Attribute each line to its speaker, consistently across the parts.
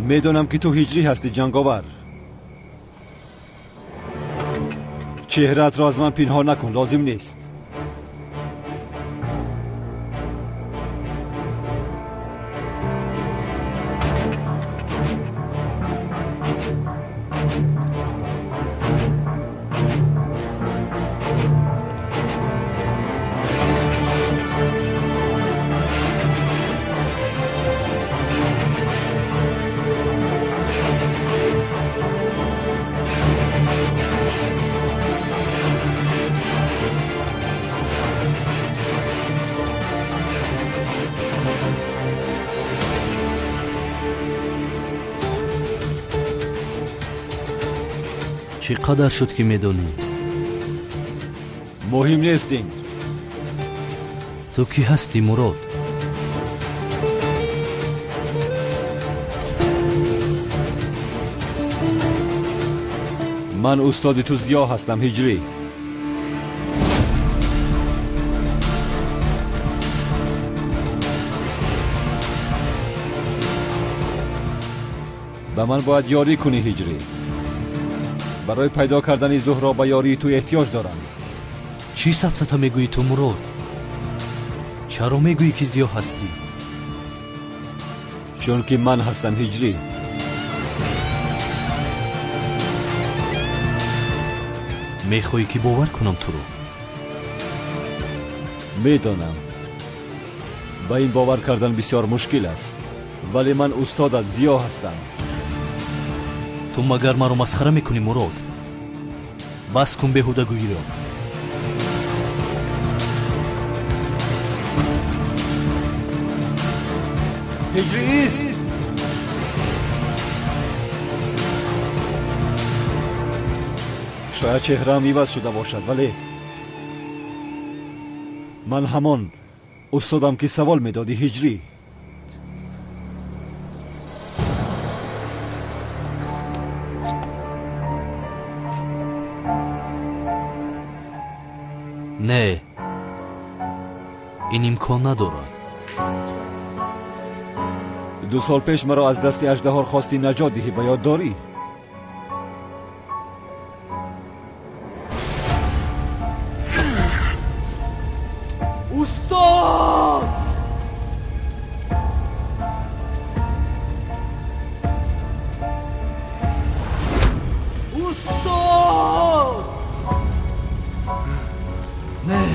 Speaker 1: میدونم که تو هجری هستی جنگاور. چهره‌ات را از من پنهان نکن، لازم نیست.
Speaker 2: چقدر شد که میدونی؟
Speaker 1: مهم نیست این.
Speaker 2: تو کی هستی مراد؟
Speaker 1: من استاد تو زیا هستم هجری. به من باید یاری کنی هجری. برای پیدا کردن زهرا به یاری تو احتیاج دارم.
Speaker 2: چی سفسطه میگویی تو مراد؟ چرا میگویی که زیا هستی؟
Speaker 1: چون که من هستم هجری.
Speaker 2: میخوایی که باور کنم تو رو؟
Speaker 1: میدانم با این باور کردن بسیار مشکل است، ولی من استادت زیا هستم.
Speaker 2: تو مگر مرا مسخره میکنی مراد؟ بس کن بیهودگویی را.
Speaker 1: هجری ایست. شاید چهره‌ام عوض شده باشد، ولی من همان استادم که سوال میدادی هجری.
Speaker 2: نه، این امکان ندارد.
Speaker 1: 2 سال پیش مرا از دست اژدها خواستی نجات دهی، به یاد داری؟
Speaker 2: استاد! استاد! نه.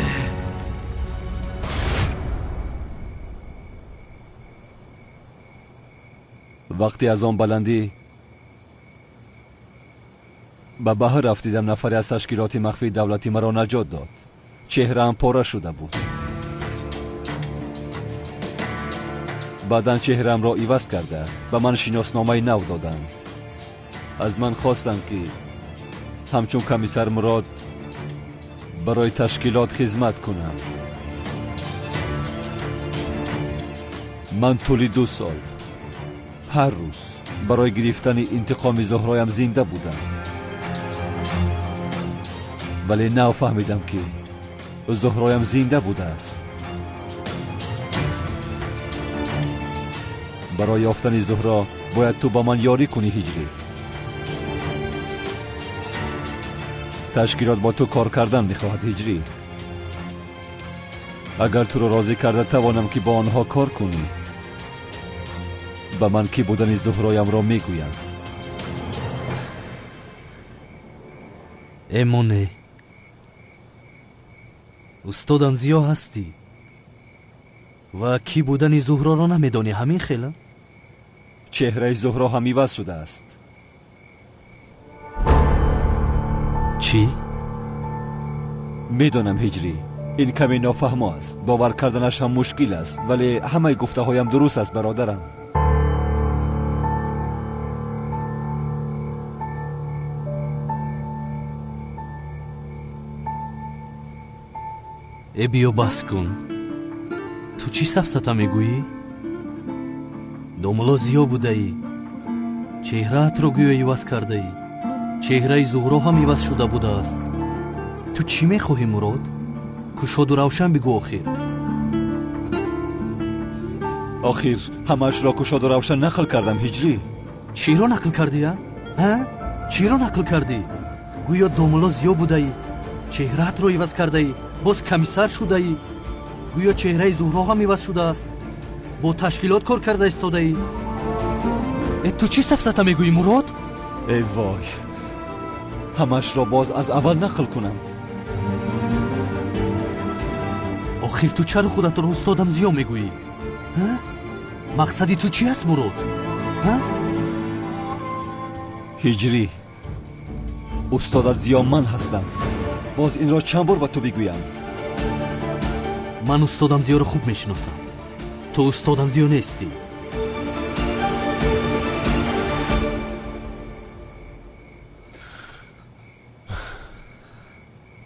Speaker 1: وقتی از آن بلندی به بحر رفتیدم، نفری از تشکیلات مخفی دولتی مرا نجات داد. چهره‌ام پاره شده بود. بعداً چهره‌ام را عوض کرده به من شناسنامه نو دادند. از من خواستند که همچون کمیسر مراد برای تشکیلات خدمت کنم. من طول 2 سال هر روز برای گرفتن انتقام زهرایم زنده بودم، ولی نو فهمیدم که زهرایم زنده بوده است. برای یافتن زهرا باید تو با من یاری کنی هجری. تشکیلات با تو کار کردن میخواهد هجری. اگر تو را راضی کرده توانم که با آنها کار کنی. به من کی بودن زهرایم را میگویم.
Speaker 2: امونه استادم زیا هستی و کی بودن زهرا را نمیدانی؟ همین خیلی؟
Speaker 1: چهره زهرا هم عوض شده است.
Speaker 2: چی؟
Speaker 1: میدانم هجری، این کمی نافهم است، باور کردنش هم مشکل است، ولی همه گفته هایم درست است برادرم.
Speaker 2: ای بیا بس کن. تو چی سفسطه میگویی؟ دوملا زیا بوده ای، چهرهت رو گویا عوض کرده ای، چهره زهرا هم عوض شده بوده است. تو چی میخواهی مراد؟ کشاد و روشن بگو.
Speaker 1: آخر همش را کشاد و روشن نقل کردم هجری.
Speaker 2: چیرا نقل کردی ها؟ چیرا نقل کردی؟ گویا دوملا زیو بودایی، چهرهت رو عوض کردایی، باز کمیسر شدایی. گویا چهره زهرا هم عوض شده است، با تشکیلات کار کرده استادایی. تو چی سفسطه میگویی مراد؟
Speaker 1: ای وای، همش را باز از اول نقل کنم.
Speaker 2: آخر تو چرا خودت رو استادم زیو میگویی؟ مقصدی تو چی است مراد؟
Speaker 1: هجری، استادت زیا من هستم. باز این را چند بار با تو بگویم؟
Speaker 2: من استادم زیا رو خوب میشناسم، تو استادم زیا نیستی.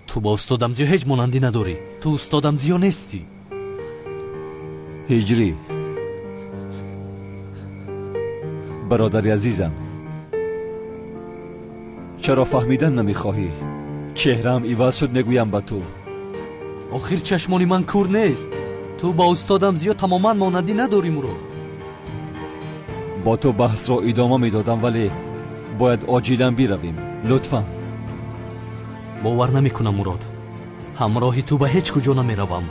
Speaker 2: تو با استادم زیا هیچ مانندی نداری، تو استادم زیا نیستی.
Speaker 1: هجری، برادری عزیزم، چرا فهمیدن نمیخواهی؟ چهرم عوض شد میگویم با تو.
Speaker 2: آخر چشمانی من کور نیست، تو با استادم زیا تماما مانندی نداری مراد.
Speaker 1: با تو بحث را ادامه میدادم ولی باید عاجلا برویم. لطفا.
Speaker 2: باور نمیکنم مراد، همراهی تو به هیچ کجا نمیروم.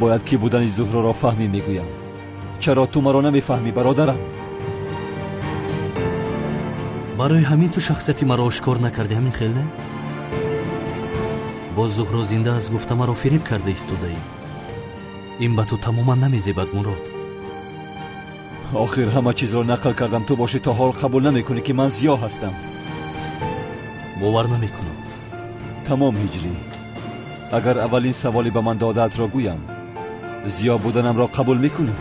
Speaker 1: باید کی بودن زهرا را فهمی میگویم. چرا تو مرا نمیفهمی برادرم؟
Speaker 2: برای همین تو شخصیتی مرا آشکار نکردی، همین خیلی نه؟ با زهرا زنده از گفته مرا فریب کرده ایستاده ای. این به تو تماما نمیزیبد مراد.
Speaker 1: آخر همه چیز را نقل کردم، تو باشی تا حال قبول نمیکنی که من زیا هستم.
Speaker 2: باور نمیکنم.
Speaker 1: تمام هجری، اگر اولین سوالی به من دادت را گویم، زیا بودنم را قبول میکنی؟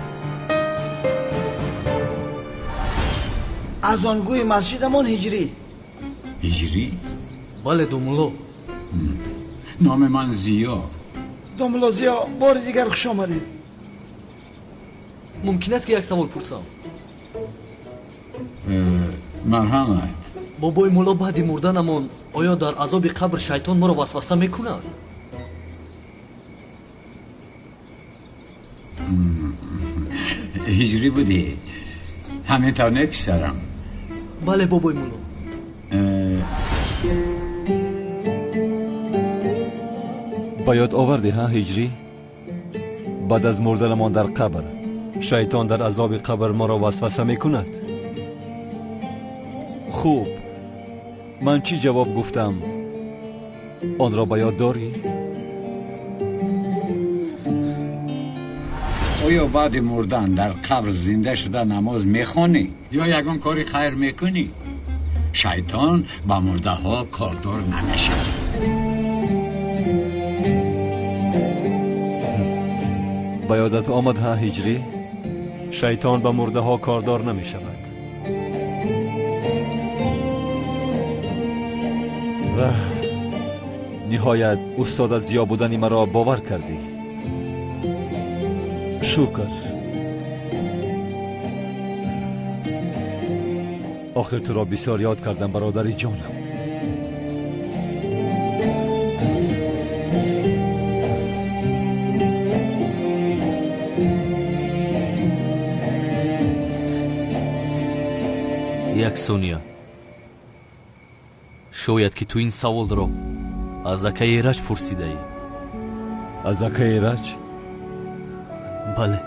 Speaker 3: از آنگوی مسجدمان هجری.
Speaker 4: هجری؟
Speaker 2: بله دوملا.
Speaker 4: نام من زیا.
Speaker 3: دوملا زیا، بار دیگر خوش آمدید.
Speaker 2: ممکن است که یک سوال پرسم؟
Speaker 4: مرحمت.
Speaker 2: بابای مولا بعد مردنمان آیا در عذاب قبر شیطان ما را وسوسه میکند؟
Speaker 4: هجری بودی؟ همین تا نه پسرم؟
Speaker 2: بله بابای مولا.
Speaker 1: باید آوردی ها هجری؟ بعد از مردنمان در قبر شیطان در عذاب قبر ما را وسوسه میکند. خوب، من چی جواب گفتم؟ آن را باید داری؟
Speaker 4: آیا بعد مردن در قبر زنده شده نماز میخوانی یا یگان کاری خیر میکنی؟ شیطان با مرده ها کاردار نمیشه.
Speaker 1: با یادت آمد ها هجری؟ شیطان به مرده ها کاردار نمی شود. و نهایت استادت زیا بودنی مرا باور کردی. شکر. آخر تو را بسیار یاد کردم برادری جانم.
Speaker 2: یک ثانیه. شاید که تو این سوال را از اکه ایرج پرسیده ای.
Speaker 1: از اکه ایرج؟
Speaker 2: بله.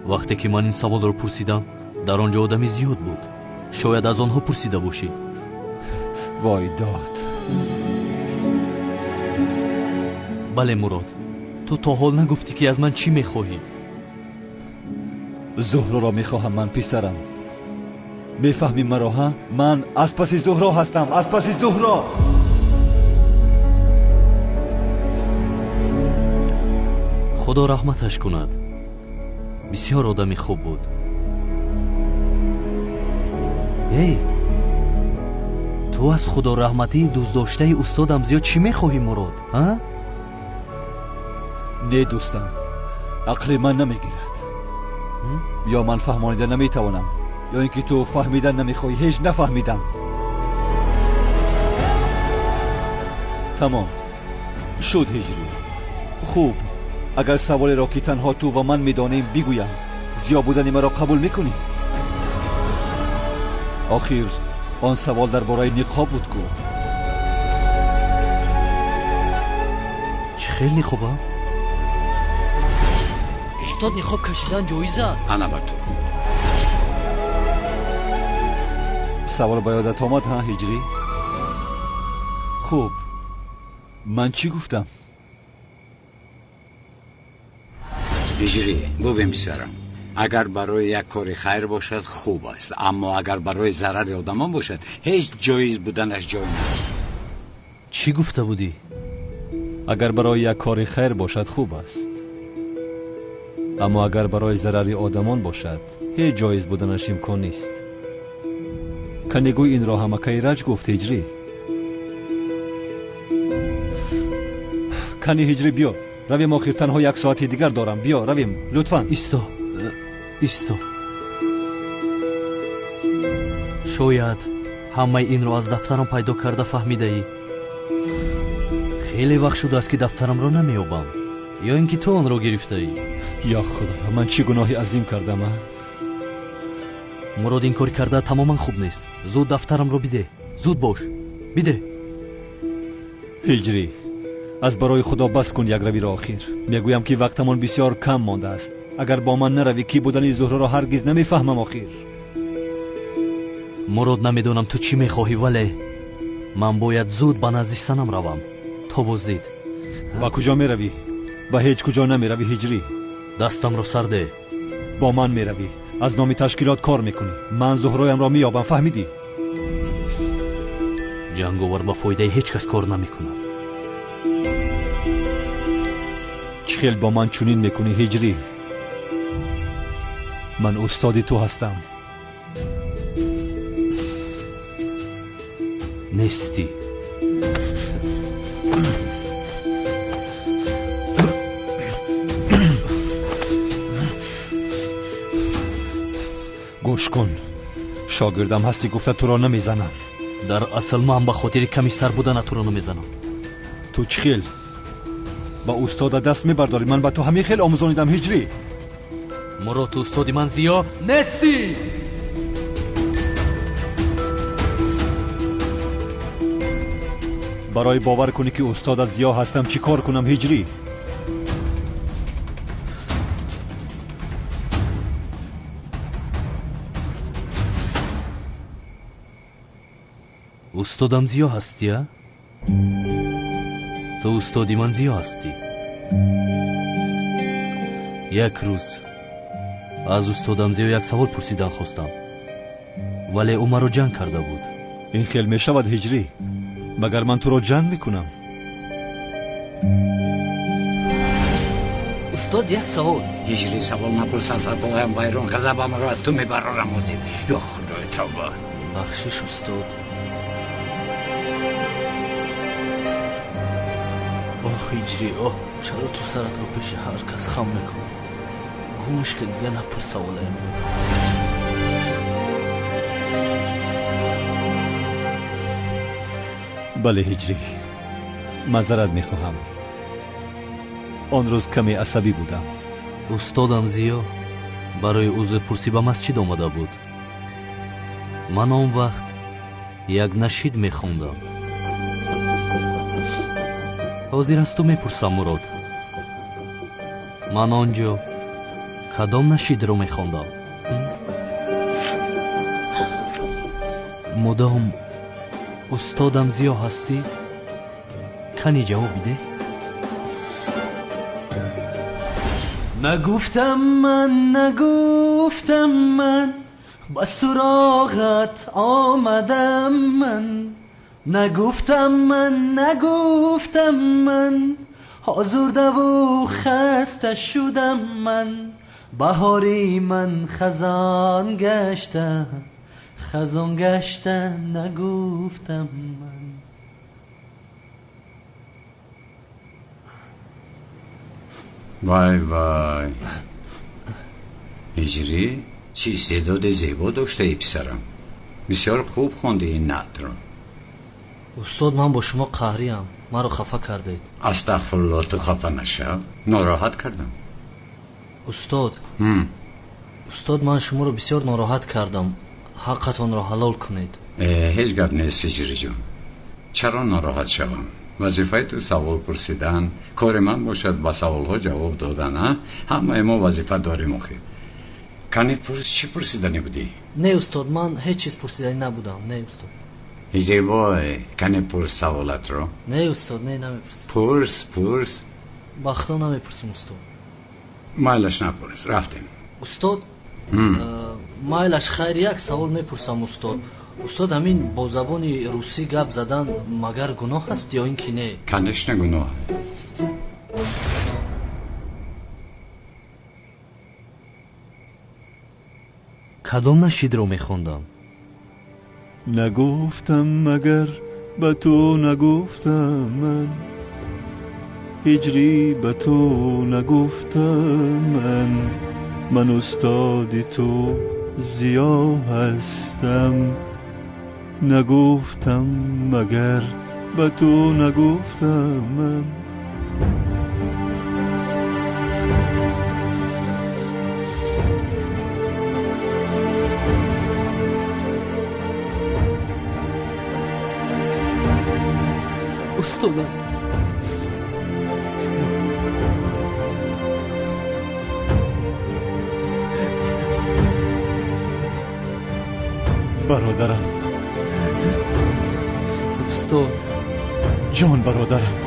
Speaker 2: وقتی که من این سوال را پرسیدم در آنجا آدمی زیاد بود. شاید از آنها پرسیده باشی.
Speaker 1: وای داد.
Speaker 2: بله مراد، تو تا حال نگفتی که از من چی میخواهی؟
Speaker 1: زهرا را میخواهم من پسرم. میفهمی مرا ها؟ من از پس زهرا هستم، از پس زهرا.
Speaker 2: خدا رحمتش کند. بسیار آدمی خوب بود. ای تو از خدا رحمتی دوست داشته استادم زیاد چی میخواهی مراد؟ ها؟
Speaker 1: نه دوستم، عقل من نمیگیرد. یا من فهمانیده نمیتوانم یا اینکه تو فهمیدن نمیخوای. هیچ نفهمیدم. تمام شد هجری. خوب، اگر سوالی را که تنها تو و من میدانیم بگویم، زیا بودنی مرا قبول میکنی؟ آخر آن سوال درباره نقاب بود کو.
Speaker 2: چه خیلی خوبه. استاد نقاب کشیدن جایز است.
Speaker 4: انا با تو.
Speaker 1: سوال با یادت آمد ها هجری؟ خوب من چی گفتم؟
Speaker 4: هجری ببین پسرم، اگر برای یک کاری خیر باشد خوب است، اما اگر برای ضرر آدمان باشد هیچ جایز بودنش جای ندارد.
Speaker 2: چی گفته بودی؟
Speaker 1: اگر برای یک کاری خیر باشد خوب است، اما اگر برای ضرر آدمان باشد هیچ جایز بودنش امکان نیست. کنیگوی این را هم کیرج گفت هجری. کنی هجری بیا رویم، آخر تنها یک ساعتی دیگر دارم. بیا رویم لطفاً.
Speaker 2: ایستا. شاید همه این را از دفترم پیدا کرده فهمیده ای. خیلی وقت شده است که دفترم را نمیابم، یا اینکه تو آن را گرفته ای.
Speaker 1: یا خدا من چی گناهی عظیم کردم؟
Speaker 2: مراد این کار کرده تماما خوب نیست. زود دفترم را بده. زود باش بده.
Speaker 1: هجری از برای خدا بس کن یک روی را. آخر میگویم که وقتمان بسیار کم مانده است. اگر با من نروی کی بودن زهره را هرگز نمیفهمم. آخر
Speaker 2: مراد نمیدونم تو چی میخواهی، ولی من باید زود به نزد سنم روم. تا بازدید.
Speaker 1: با کجا میروی؟ با هیچ کجا نمیروی هجری.
Speaker 2: دستم را سرده.
Speaker 1: با من میروی، از نام تشکیلات کار میکنی. من زهرایم را مییابم، فهمیدی؟
Speaker 2: جنگاور با فایده هیچ کس کار نمیکنه.
Speaker 1: چه خیل با من چنین میکنی هجری؟ من استاد تو هستم.
Speaker 2: نیستی.
Speaker 1: گوش کن، شاگردم هستی گفته تو را نمیزنم.
Speaker 2: در اصل من به خاطر کمی سر بودن تو را نمیزنم.
Speaker 1: تو چه خیل با استاد دست میبرداری؟ من با تو همین خیل آموزانیدم هجری.
Speaker 2: مراد تو استادی من زیا نیستی.
Speaker 1: برای باور کنی که استاد از زیا هستم چی کار کنم هجری؟
Speaker 2: استادم زیا هستی ها؟ تو استادی من زیا هستی. یک روز از استادم زیا یک سوال پرسیدن خواستم، ولی او مرا جنگ کرده بود.
Speaker 1: این خیل می شود هجری؟ مگر من تو را جنگ میکنم؟
Speaker 2: استاد یک سوال.
Speaker 4: هجری سوال نپرس، از پایم ویران غضبم را از تو میبرارم. یا خدای توبه.
Speaker 2: بخشش استاد. آخ هجری، آه چرا تو سرت رو پیش هر کس خم میکنی؟ گوش که دیگه نپرس سواله.
Speaker 1: بله هجری، معذرت میخواهم. آن روز کمی عصبی بودم.
Speaker 2: استادم زیا برای عضو پرسی به مسجد آمده بود. من آن وقت یک نشید میخوندم. حاضر است تو میپرسم مراد، من آنجا کدام نشید رو میخوندم؟ مدام استادم زیا هستی؟ کنی جواب بده. نگفتم من به سراغت آمدم. من نگفتم من آزرده و خسته شدم. من بهاری من خزان گشته نگفتم من.
Speaker 4: وای وای هجری، چه استعداد زیبا داشته ای پسرم. بسیار خوب خوندی این نعت را.
Speaker 2: استاد من با شما قهریم، مرا خفه کردید.
Speaker 4: استغفرالله، تو خفه نشو، ناراحت کردم.
Speaker 2: استاد من شما رو بسیار ناراحت کردم. ҳаққатонро ҳалол кунед.
Speaker 4: هیچ گپ نیست هجری جان. چرا ناراحت شوم؟ وظیفه تو سوال پرسیدن، کار من باشد با سوال ها جواب دادن. همه ما وظیفه داریم آخه. کنی چی پرسیدنی بودی؟
Speaker 2: نه استاد، من هیچ چیز پرسیدنی نبودم. نه استاد.
Speaker 4: هجری بای کنی پرس سوالت رو.
Speaker 2: نه استاد، نه نمیپرسم.
Speaker 4: پرس
Speaker 2: بخدا نمیپرسم استاد.
Speaker 4: مایلش نپرس، رفتیم.
Speaker 2: استاد مایلش خیر یک سوال میپرسم استاد. استاد همین با زبان روسی گپ زدن مگر گناه است یا اینکه نه؟
Speaker 4: کنش نه گناه.
Speaker 2: کدام نشید رو میخوندم؟
Speaker 1: نگفتم مگر به تو نگفتم هجری به تو نگفتم من استاد تو زیا هستم نگفتم مگر به تو نگفتم
Speaker 2: استادم
Speaker 1: برادرم
Speaker 2: استاد
Speaker 1: جان برادرم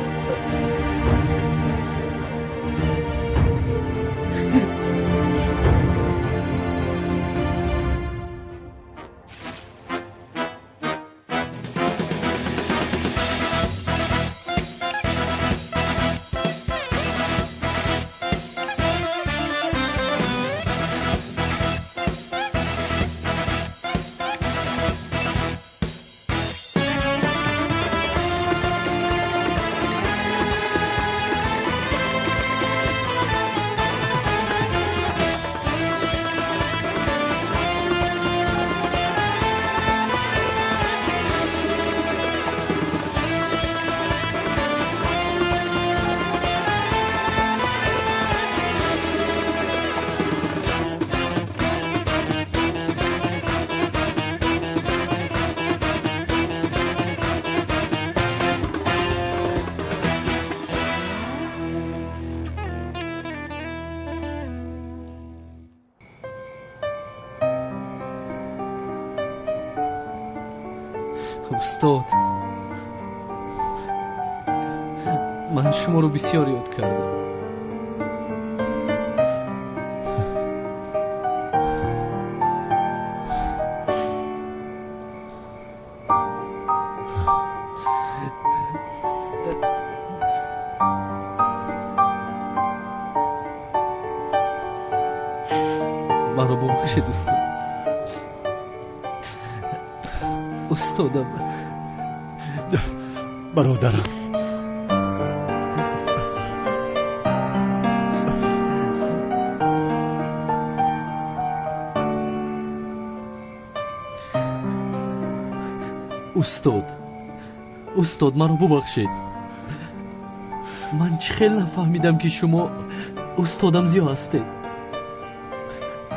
Speaker 2: استاد من شما رو بسیار یاد کردم. من رو ببخشید استاد. استادم
Speaker 1: برادرم
Speaker 2: استاد من رو ببخشید. من چه خیلی نفهمیدم که شما استادم زیا هستید.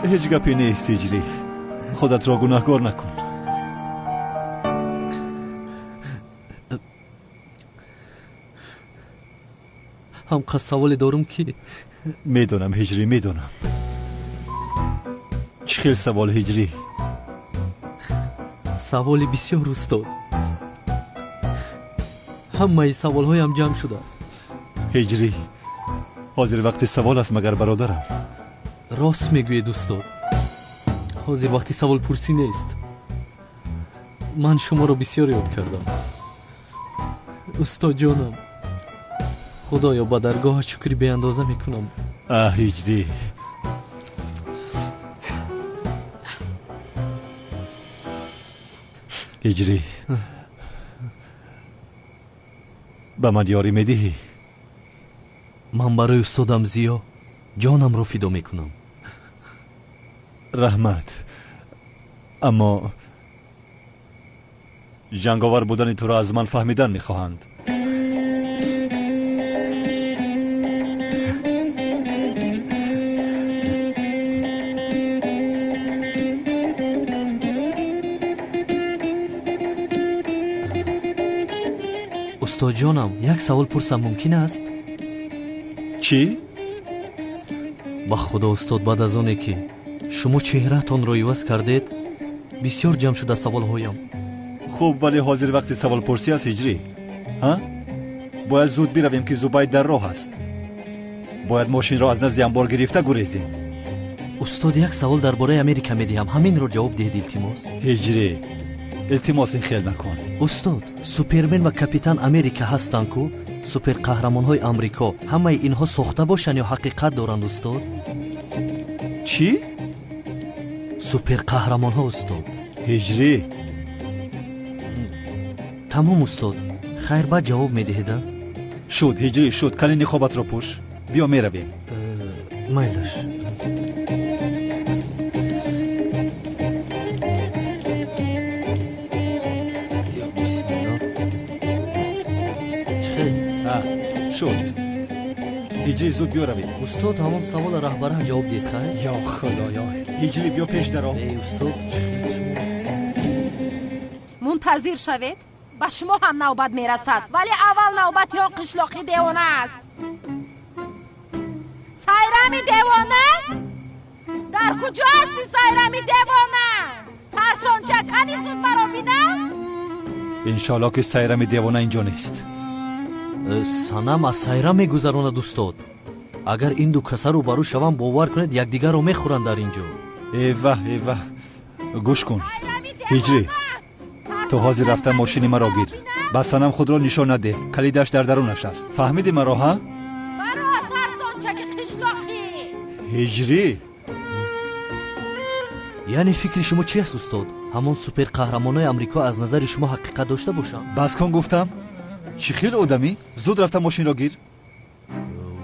Speaker 1: هیچ گپی نیست هجری خودت را گناهکار نکن.
Speaker 2: همقدر سوال دارم که
Speaker 1: میدونم هجری میدونم. چه خیلی سوال هجری؟
Speaker 2: سوال بسیار استاد. همه سوال هایم جمع شده.
Speaker 1: هجری حاضر وقت سوال است مگر برادرم؟
Speaker 2: راست میگوید استاد. حاضر وقتی سوال پرسی نیست. من شما رو بسیار یاد کردم استاد جانم. خدایا با درگاه شکری به اندازه میکنم.
Speaker 1: هجری هجری به من یاری میدهی؟
Speaker 2: من برای استادم زیا جانم رو فدا میکنم.
Speaker 1: رحمت، اما جنگاور بودن تو را از من فهمیدن میخواهند.
Speaker 2: устод ҷонам, як савол пурсам мумкин аст?
Speaker 1: чӣ?
Speaker 2: ба худо устод, баъд аз оне ки шумо чеҳраатонро иваз кардед, бисёр ҷамъ шуда саволҳоям.
Speaker 1: хуб, вале ҳозир вақти саволпурсӣ аст ҳиҷрӣ. ҳа? бояд зуд биравем ки зубай дар роҳ аст. бояд мошинро аз назди амбор гирифта гурезем.
Speaker 2: устод, як савол дар бораи Америка медиҳам, ҳаминро ҷавоб диҳед илтимос.
Speaker 1: ҳиҷрӣ, илтимос ин хел накун.
Speaker 2: устод, супермен ва капитан Америка ҳастанд ку? суперқаҳрамонҳои амрико ҳамаи инҳо сохта бошанд ё ҳақиқат доранд устод?
Speaker 1: чӣ?
Speaker 2: суперқаҳрамонҳо устод.
Speaker 1: ҳиҷрӣ,
Speaker 2: тамом устод. хайр, баъд ҷавоб медиҳеда?
Speaker 1: шуд ҳиҷрӣ, шуд. кали ниқобатро пӯш. биё меравем.
Speaker 2: майлаш.
Speaker 1: шуд. ҳиҷрӣ, зуд биёравем.
Speaker 2: устод, ҳамон савола раҳбараҳ ҷавоб диҳед хайр?
Speaker 1: ё худоё. ҳиҷрӣ, биё пеш даро.
Speaker 2: устод,
Speaker 5: мунтазир шавед, ба шумо ҳам навбат мерасад, вале аввал навбати он қишлоқи девона аст. сайрами девона? дар куҷо ҳасти сайрами девона? тарсонча кади зуд маро бинам?
Speaker 1: иншоалло ки сайрами девона инҷо нест.
Speaker 2: санам аз сайра мегузаронад устод. агар ин ду каса рӯбарӯ шавам, бовар кунед якдигарро мехӯранд дар ин ҷо.
Speaker 1: эва гӯш кун. ҳиҷрӣ, ту ҳозир рафта мошини маро гир. ба санам худро нишон надеҳ. калидаш дар дарунаш аст. фаҳмиди маро, ҳа?
Speaker 5: маро тарсончаки қишлоқӣ.
Speaker 1: ҳиҷрӣ,
Speaker 2: яъне фикри шумо чи аст устод? ҳамон суперқаҳрамонои амрико аз назари шумо ҳақиқат дошта бошанд?
Speaker 1: бас кун гуфтам. чӣ хел одамӣ? зуд рафта мошинро гир.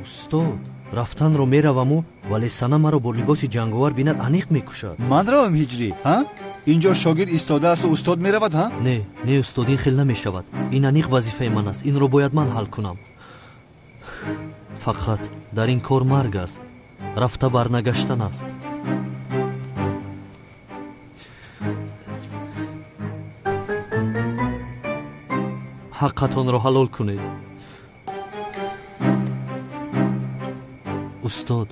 Speaker 2: устод, рафтанро мераваму, вале сана маро бо либоси ҷанговар бинад аниқ мекушад.
Speaker 1: ман равам ҳиҷрӣ, ҳа? инҷо шогирд истодааст ва устод меравад, ҳа?
Speaker 2: не устод, ин хел намешавад. ин аниқ вазифаи ман аст. инро бояд ман ҳал кунам. фақат дар ин кор марг аст. рафта барнагаштан аст. ҳаққатонро ҳалол кунед. устод,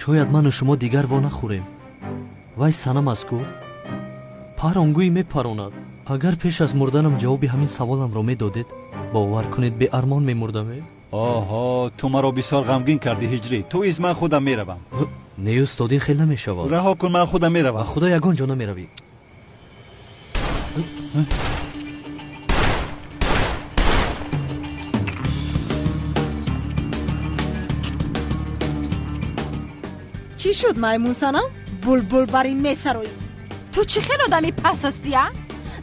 Speaker 2: шояд ману шумо дигар во нахӯрем. вай санам аст ку? паронгӯӣ мепаронад. агар пеш аз мурданам ҷавоби ҳамин саволамро медодед, бовар кунед беармон мемурдаме.
Speaker 1: оҳо, ту маро бисёр ғамгин кардӣ ҳиҷрӣ. ту из ман худам меравам.
Speaker 2: не устод, ин хел намешавад.
Speaker 1: раҳо кун, ман худам меравам.
Speaker 2: худо ягон ҷо намеравӣ.
Speaker 6: чӣ шуд маймун санам? булбул бар ин месароӣ.
Speaker 5: ту чӣ хел одами пас ҳастия?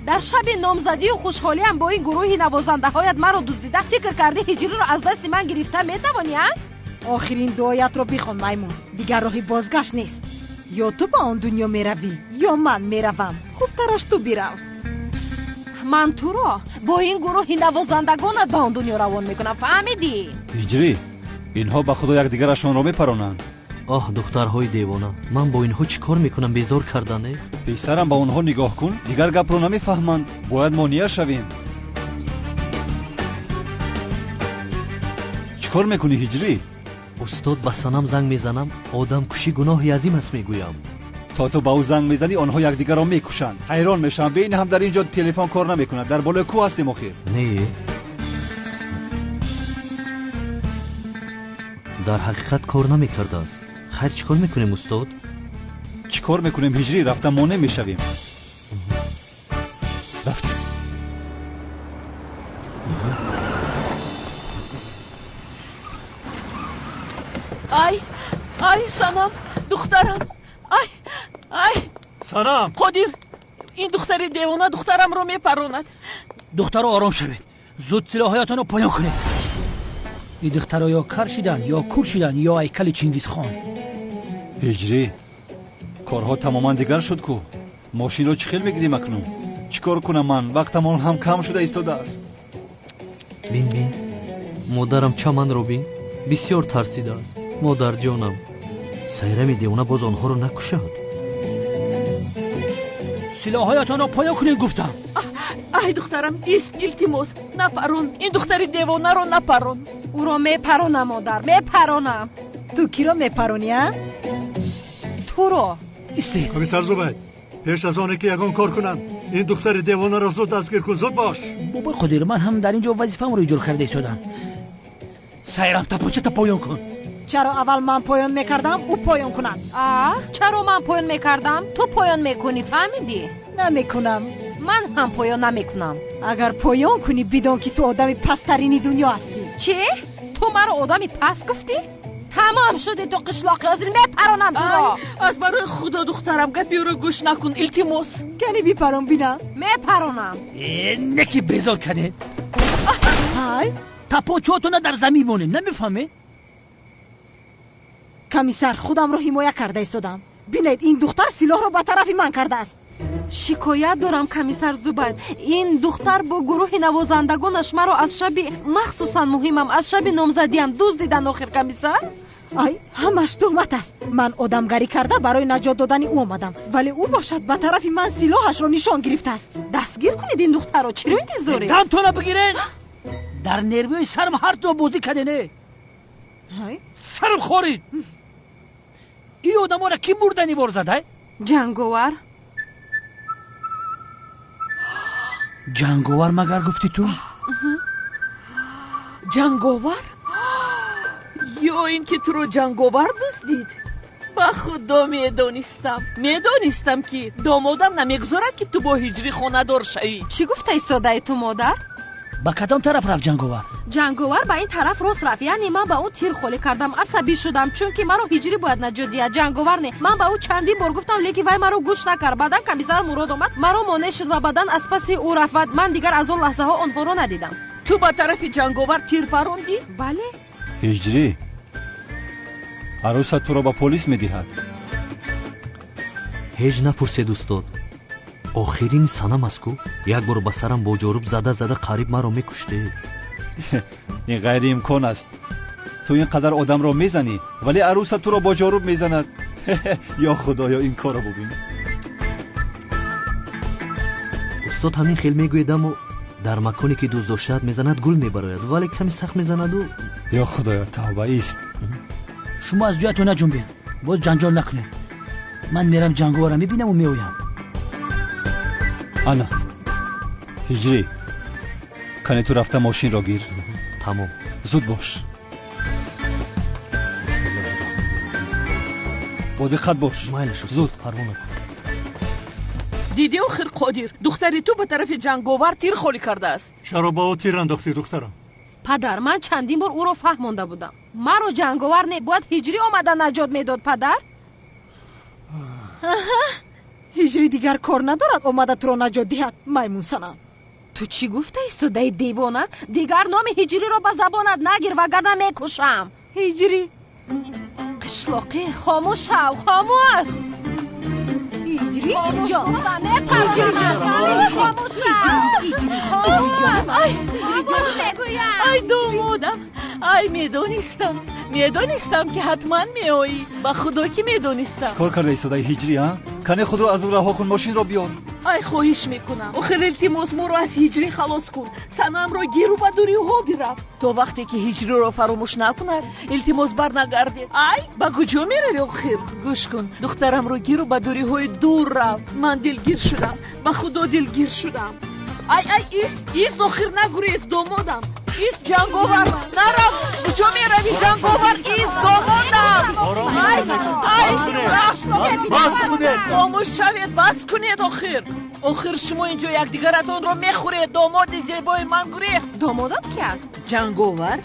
Speaker 5: дар шаби номзадию хушҳолиам бо ин гурӯҳи навозандаҳоят маро дуздида фикр кардӣ ҳиҷриро аз дасти ман гирифта метавонӣ?
Speaker 6: охирин дуоятро бихон маймун. дигар роҳи бозгашт нест. ё ту ба он дунё меравӣ, ё ман меравам. хубтараш ту бирав.
Speaker 5: ман туро бо ин гурӯҳи навозандагонат ба он дунё равон мекунам, фаҳмидӣ?
Speaker 1: ҳиҷрӣ, инҳо ба худо якдигарашонро мепаронанд.
Speaker 2: оҳ, духтарҳои девона, ман бо инҳо чӣ кор мекунам? безор кардане?
Speaker 1: писарам, ба онҳо нигоҳ кун. дигар гапро намефаҳманд. бояд монеа шавем. чӣ кор мекунӣ ҳиҷрӣ?
Speaker 2: устод, ба санам занг мезанам. одамкушӣ гуноҳи азим аст мегӯям.
Speaker 1: то ту ба ӯ занг мезанӣ, онҳо якдигарро мекушанд. ҳайрон мешавам, бейни ҳам дар ин ҷо телефон кор намекунад. дар болои кӯ ҳастем охир?
Speaker 2: не, дар ҳақиқат кор намекардааст. хайр, чӣ кор мекунем устод?
Speaker 1: чӣ кор мекунем ҳиҷрӣ? рафта монеъ мешавем. рафтем.
Speaker 7: ай санам, духтарам. ай
Speaker 2: санам,
Speaker 7: қодир, ин духтари девона духтарамро мепаронад.
Speaker 8: духтаро ором шавед. зуд силоҳоятонро поён кунед. ин духтаро ё кар шиданд, ё кур шиданд, ё айкали Чингизхон.
Speaker 1: ҳиҷрӣ, корҳо тамоман дигар шуд ку. мошинро чӣ хел мегирем акнун? чӣ кор кунам ман? вақтамон ҳам кам шуда истодааст.
Speaker 2: бин модарам чаманро бин. бисёр тарсидааст. модарҷонам, сайрами девона боз онҳоро накушад.
Speaker 8: силоҳоятонро поён кунед гуфтам.
Speaker 7: ай духтарам ист илтимос напарон ин духтари девонаро напарон
Speaker 5: уро мепаронам модар мепаронам
Speaker 6: ту киро мепарони а
Speaker 5: туро
Speaker 8: истед
Speaker 9: комиссар зубайд пеш аз оне ки ягон кор кунанд ин духтари девонаро зуд дастгир кун зуд бош
Speaker 8: бобои қодир ман ҳам дар ин ҷо вазифаамро иҷро карда истодам сайрам тапочата поён кун
Speaker 6: чаро аввал ман поён мекардам ӯ поён кунад
Speaker 5: чаро ман поён мекардам ту поён мекунӣ фаҳмидӣ
Speaker 6: намекунам
Speaker 5: ман ҳам поён намекунам
Speaker 6: агар поён кунӣ бидон ки ту одами пасттарини дунё ҳастӣ
Speaker 5: чӣ ту маро одами паст гуфтӣ тамом шуди ту қишлоқи озил мепаронам туро
Speaker 7: аз барои худо духтарам гапи ӯро гӯш накун илтимос
Speaker 6: кани бипарон бинам
Speaker 5: мепаронам
Speaker 8: не ки безор кардед
Speaker 6: ай
Speaker 8: тапочаатона дар замин монед намефаҳмед
Speaker 6: комиссар худамро ҳимоя карда истодам бинед ин духтар силоҳро ба тарафи ман кардааст
Speaker 5: шикоят дорам комиссар зубайд ин духтар бо гурӯҳи навозандагонаш маро аз шаби махсусан муҳимам аз шаби номзадиам дуздидан охир комиссар
Speaker 6: ай ҳамаш тӯҳмат аст ман одамгарӣ карда барои наҷот додани ӯ омадам вале ӯ бошад ба тарафи ман силоҳашро нишон гирифтааст
Speaker 5: дастгир кунед ин духтарро чиро интизоред
Speaker 8: дантона бигиред дар нервиҳои сарм ҳарто бозӣ кардене сарм хорид ин одаморо ки мурдани вор задай
Speaker 5: ҷанговар
Speaker 8: ҷанговар магар гуфти ту
Speaker 7: ҷанговар ё ин ки туро ҷанговар дуздид ба худо медонистам ки домодам намегузорад ки ту бо ҳиҷрӣ хонадор шавӣ
Speaker 5: чӣ гуфта истодаи ту модар
Speaker 8: ба кадом тараф рафт ҷанговар
Speaker 5: ҷанговар ба ин тараф рост рафт яъне ман ба ӯ тир холӣ кардам асабӣ шудам чунки маро ҳиҷрӣ бояд наҷот диҳад ҷанговар не ман ба ӯ чандин бор гуфтам лекин вай маро гӯш накард баъдан комиссар мурод омад маро монеъ шуд ва баъдан аз паси ӯ рафт ва ман дигар аз он лаҳзаҳо онҳоро надидам
Speaker 7: ту ба тарафи ҷанговар тир парондӣ
Speaker 5: бале
Speaker 1: ҳиҷрӣ арӯсат туро ба полис медиҳад
Speaker 2: ҳеҷ напурсед устод охирин санам астку як бор ба сарам бо ҷоруб зада қариб маро мекуштед
Speaker 1: ин ғайриимкон аст ту ин қадар одамро мезанӣ вале арӯсат туро бо ҷоруб мезанад ё худоё ин корро бубин
Speaker 2: устод ҳамин хел мегӯед аммо дар маконе ки дӯст доштаат мезанад гул мебарояд вале каме сахт мезанаду
Speaker 1: ё худоё тавба ист
Speaker 8: шумо аз ҷоятон наҷунбед боз ҷанҷол накунед ман мерам ҷанговарро мебинаму меоям
Speaker 1: ана ҳиҷрӣ кане ту рафта мошинро гир
Speaker 2: тамом
Speaker 1: зуд бош бо диққат бош
Speaker 2: майле шуд
Speaker 1: зуд
Speaker 2: парво накун
Speaker 7: диди охир қодир духтари ту ба тарафи ҷанговар тир холӣ кардааст
Speaker 9: чаро ба ӯ тир андохтӣ духтарам
Speaker 5: падар ман чандин бор ӯро фаҳмонда будам маро ҷанговар не бояд ҳиҷрӣ омада наҷот медод падар
Speaker 6: ҳиҷрӣ дигар кор надорад омада туро наҷот диҳад маймун санам
Speaker 5: ту чӣ гуфта истодаи девона дигар номи ҳиҷриро ба забонат нагир вагарна мекушам
Speaker 6: ҳиҷрӣ
Speaker 5: қишлоқӣ хомӯш шав хомӯш
Speaker 6: ҳиҷрӣ
Speaker 7: ай домодам ай медонистам ки ҳатман меоӣ ба худо ки медонистам
Speaker 1: кор карда истодаи ҳиҷрӣ кане худро аз ӯ раҳо кун мошинро биёр
Speaker 7: ай хоҳиш мекунам охир илтимос моро аз ҳиҷрӣ халос кун санамро гиру ба дуриҳо бирав то вақте ки ҳиҷриро фаромӯш накунад илтимос барнагардед ай ба куҷо меравӣ охир гӯш кун духтарамро гиру ба дуриҳои дур рав ман дилгир шудам ба худо дилгир шудам ай ист охир нагурез домодам ист ҷанговар нарав куҷо меравӣ ҷанговар ист домодам хомӯш шавед бас кунед охир шумо инҷо якдигаратонро мехӯред домоди зебои ман гурехт
Speaker 5: домодам ки аст
Speaker 7: ҷанговар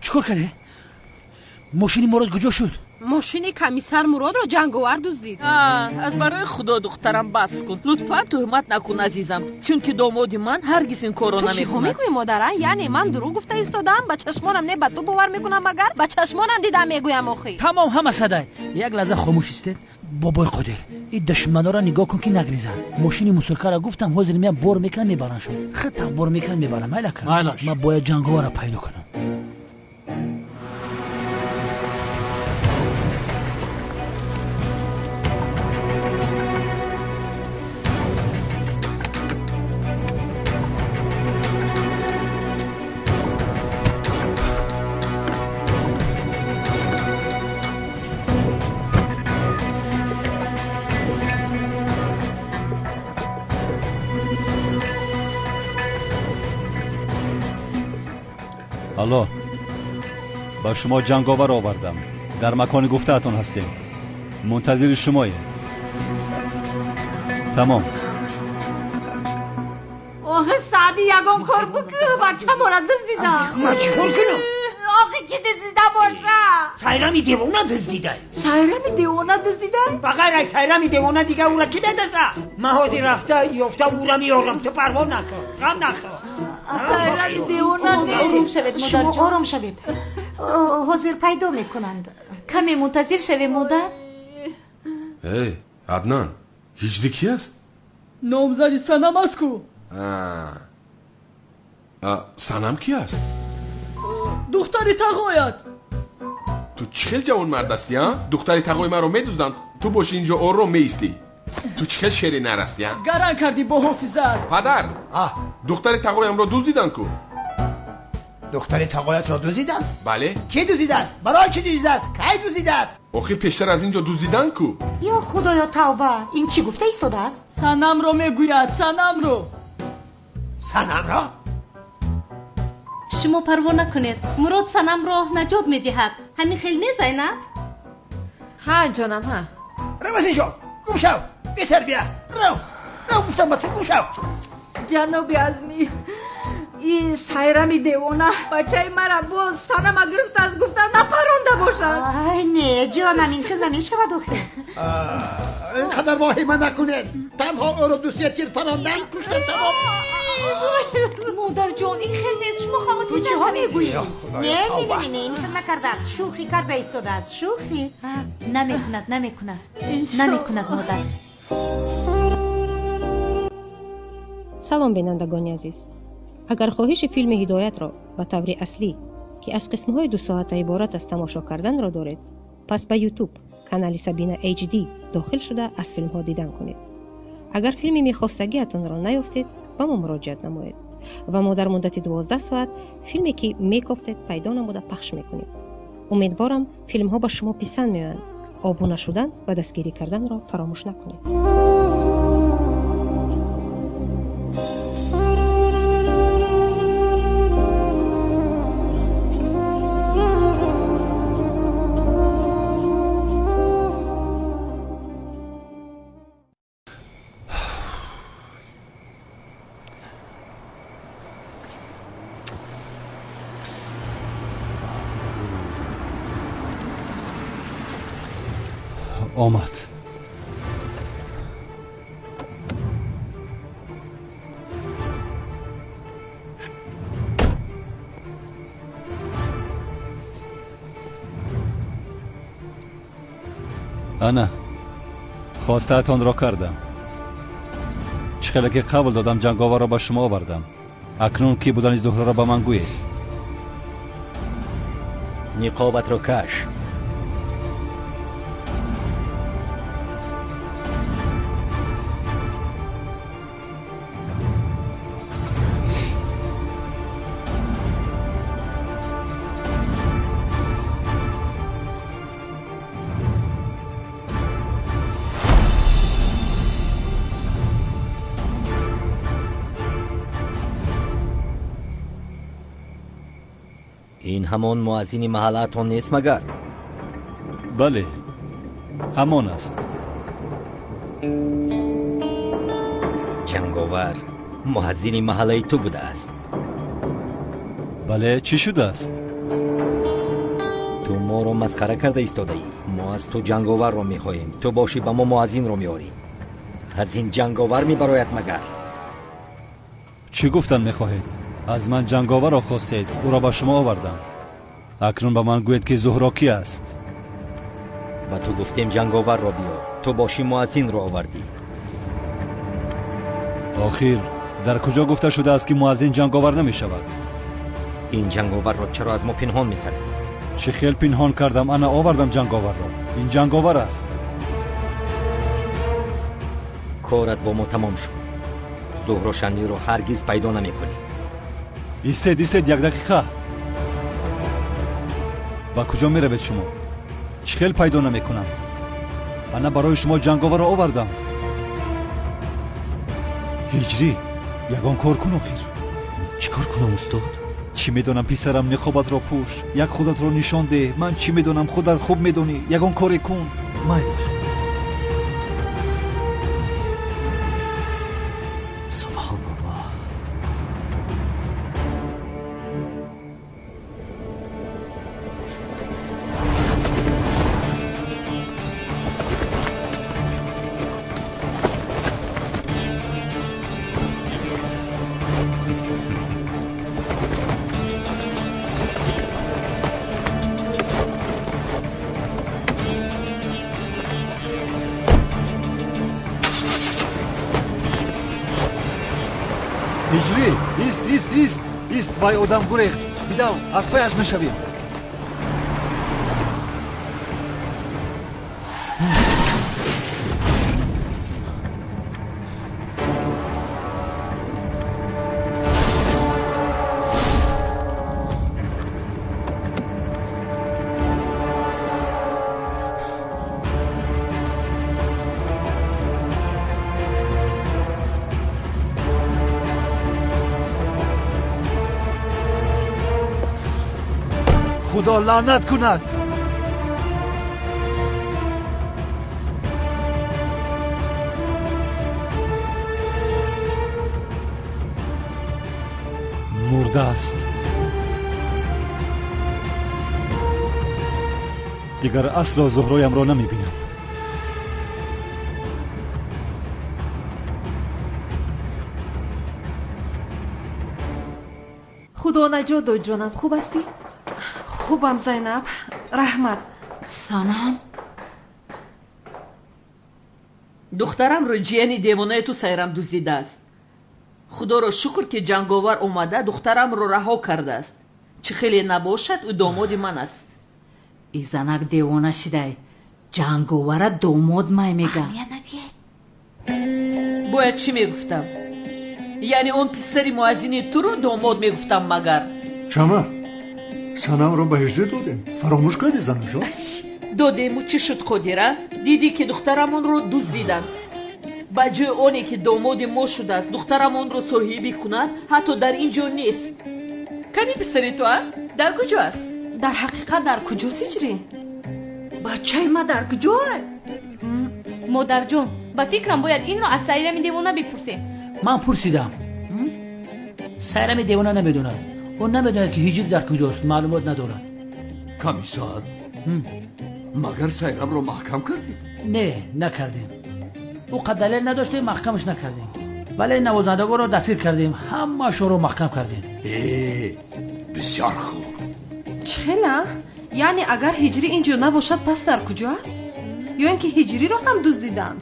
Speaker 8: чӣ кор карде мошини моро куҷо шуд
Speaker 5: ماشین کمیسر مراد رو جنگاور دزدید.
Speaker 7: از برای خدا دخترم بس کن. لطفاً تهمت نکن عزیزم، چون که داماد من هرگز این کارو
Speaker 5: تو چی
Speaker 7: نمیکنه.
Speaker 5: میگویی مادره؟ یعنی من دروغ گفته ایستادم؟ با چشمانم نه به تو باور میکنم، مگر با چشمانم دیدم میگویم آخی.
Speaker 8: تمام همه صدای. یک لحظه خاموش است. بابای قدر این دشمنا را نگاه کن که نگریزن. ماشین موسیقی را گفتم حاضر میام بار میکنم میبرن شو. خطم بار میکنم میبرم.
Speaker 9: مایلاش.
Speaker 8: من باید جنگاور را پیدا کنم.
Speaker 1: الو، با شما جنگاور آوردم. در مکان گفته‌تان هستیم. منتظر شماییم. تمام.
Speaker 6: آخه سعدی یگان کار بکه بچه مورد دزدیدم.
Speaker 8: مجبور کنم.
Speaker 6: آخه کی دزدیده باشه؟
Speaker 8: سایرامی دیوانه دزدیده.
Speaker 6: سایرامی دیوانه دزدیده؟
Speaker 8: بغیر از سایرامی دیوانه دیگه او را کی بدزده؟ من حاضر رفته یافته او را میارم. تو پروا نکن. غم نخور.
Speaker 6: سایرامی دیوانه
Speaker 10: آروم شوید مادر
Speaker 6: شما
Speaker 10: جان.
Speaker 6: آروم شوید. حاضر پیدا میکنند.
Speaker 10: کمی منتظر شوی مادر.
Speaker 11: ای عدنان، هجری کی است؟
Speaker 7: نامزدی سنم است کو.
Speaker 11: سنم کی است؟
Speaker 7: دختری تقایت.
Speaker 11: تو چخل جوان مرد هستی ها؟ دختری تقای من رو میدوزدن تو باشی اینجا آروم میستی. تو چخل شری نرستی ها؟
Speaker 7: گران کردی با حافظت.
Speaker 11: پدر دختری تقایم را دزدیدن کو؟
Speaker 12: دختر تقایت را دزدیدن؟
Speaker 11: بله.
Speaker 12: کی دزدیده است؟ برای چی دزدیده است؟ کی دزدیده است؟
Speaker 11: آخه پیشتر از اینجا دزدیدن کو؟
Speaker 6: یا خدایا توبه، این چی گفته ایستاده است؟
Speaker 7: سنم رو میگوید، سنم رو.
Speaker 12: سنم را؟
Speaker 10: شما پروا نکنید، مراد سنم را نجات میدهد. همین خیلی نیست نه؟
Speaker 5: ها جانم ها.
Speaker 12: رو از اینجا گم شو. بیتر بیا. رو گفتم بطه گم شو.
Speaker 6: جناب عزمی، این سایرامی دیوانه بچه مرا باز سنم گرفت از گفتن نپرانده باشد. آی نه جانم، این خیلی نمیشود آخه.
Speaker 12: اینقدر واهمه نکنید. تنها او رو دوستیت گیر پراندن کشتن تمام.
Speaker 10: مادر جان این خیلی نیست. شما خواهد نشوید.
Speaker 6: نه این خیلی نکرده است. شوخی کرده ایستاده است. شوخی
Speaker 10: نمیکند مادر.
Speaker 13: салом бинандагони азиз, агар хоҳиши филми ҳидоят ро ба таври аслӣ ки аз қисмҳои 2 соата иборат аз тамошо карданро доред, пас ба YouTube канали Сабина HD дохил шуда аз филмҳо дидан кунед. агар филми мехостагиатонро наёфтед, ба мо муроҷиат намоед ва мо дар муддати 12 соат филме ки мекофтед пайдо намуда пахш мекунем. умедворам филмҳо ба шумо писанд меоянд. обуна шудан ва дастгирӣ карданро фаромӯш накунед.
Speaker 1: آمد. انا خواسته‌تان را کردم. چخیلی که قبول دادم جنگاور را به شما آوردم. اکنون کی بودن زهره را به من گویید.
Speaker 14: نقابت را کش. این همان مؤذن محلتان نیست مگر؟
Speaker 1: بله همان است.
Speaker 14: جنگاور مؤذن محله تو بوده است.
Speaker 1: بله چی شده است؟
Speaker 14: تو ما رو مسخره کرده ایستاده ای. ما از تو جنگاور رو میخواهیم، تو باشی به ما مؤذن رو میاری. از این جنگاور میبرایت مگر؟
Speaker 1: چی گفتن میخواهید؟ از من جنگاور را خواستید، او را به شما آوردم. اکنون به من گوید که زهرا کی است؟
Speaker 14: با تو گفتیم جنگاور را بیار، تو باشی مؤذن رو آوردی.
Speaker 1: آخر در کجا گفته شده است که مؤذن جنگاور نمی شود؟
Speaker 14: این جنگاور را چرا از ما پنهان میکردی؟
Speaker 1: چه خیل پنهان کردم؟ انا آوردم جنگاور را. این جنگاور است.
Speaker 14: کارت با ما تمام شد. زهرا شنی رو هرگز پیدا نمی کنی.
Speaker 1: ایستید یک دقیقه. با کجا می روید شما؟ چه خیل پیدا نمی کنم؟ انا برای شما جنگاور را آوردم. هجری یگان کار کن. آخر
Speaker 2: چی کار کنم استاد؟
Speaker 1: چی میدونم پسرم، نقابت را پوش، یک خودت را نشان ده. من چی میدونم، خودت خوب میدونی. یگان کاری کن.
Speaker 2: مایل سبحان الله.
Speaker 1: هجری ایست وای آدم گریخت. بیداو از پایش میشویم. خدا لعنت کند. مرده است. دیگر اصلا زهرایم را نمی بینم.
Speaker 5: خدا نجات داد جانم. خوب هستی؟ خوبم زینب. رحمت.
Speaker 7: سلام. دخترم رو جیانی دیوانه تو سیرم دزدیده است. خدا رو شکر که جنگاور اومده دخترم رو رها کرده است. چه خیلی نباشد او داماد من است.
Speaker 6: ای زنک دیوانه شده. جنگاور داماد مای میگم.
Speaker 7: باید چی میگفتم؟ یعنی اون پسری مؤذنی تو رو داماد میگفتم مگر؟
Speaker 9: چما سنم رو به هجری دادیم. فراموش کردی زنم جان؟
Speaker 7: دادیم و چی شد خودیره؟ دیدی که دخترمون رو دزدیدن. با جای اونی که داماد ما شده است دخترمون رو صاحبی کند حتی در اینجا نیست. کنی پسری تو در کجا است؟
Speaker 5: در حقیقت در کجاست هجری؟
Speaker 6: بچه ما در کجاه؟
Speaker 10: مادر جان با فکرم باید این رو از سیرم دیوانه بپرسیم.
Speaker 8: من پرسیدم. سیرم دیوانه نمیدونه. اون نمیدونه که هجری در کجاست. معلومات نداره.
Speaker 9: کمیسر مگر سیرم رو محکم کردید؟
Speaker 8: نه نکردیم. او قد دلیل نداشتیم محکمش نکردیم. ولی نوازندگان رو دستگیر کردیم. همه شو رو محکم کردیم.
Speaker 9: بسیار خوب.
Speaker 5: چلا؟ یعنی اگر هجری اینجا نباشد پس در کجا است؟ یا اینکه هجری رو هم دزدیدند؟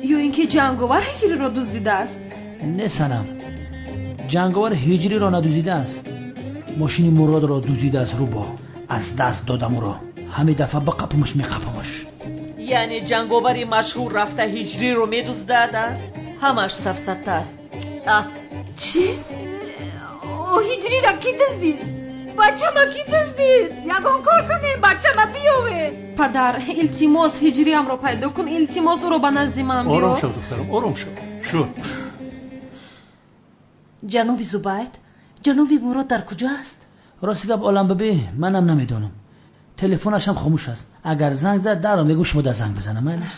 Speaker 5: یا اینکه جنگاور هجری را دزدیده است؟
Speaker 8: نه سنم، جنگاور هجری را ندزدیده است. ماشین مراد را دزدیده است. رو با از دست دادم او را. همین دفعه بقپمش میقپمش.
Speaker 7: یعنی جنگاوری مشهور رفته هجری رو میدزدد؟ همش سفسطه است.
Speaker 6: چی؟ هجری را کی دزدید؟ بچه ما کی دزدید؟ یگان کار کنین بچه ما بیاوه.
Speaker 5: پدر التماس هجری هم را پیدا کن. التماس او را به نزد من بیار.
Speaker 9: آرام شد دخترم آرام شد.
Speaker 6: جناب زبید، جناب مراد در کجا است؟
Speaker 8: راستی گپ عالم ببی منم نمیدونم. تلفنش هم خاموش است. اگر زنگ زد در رو میگم شما در زنگ بزنم. معنیش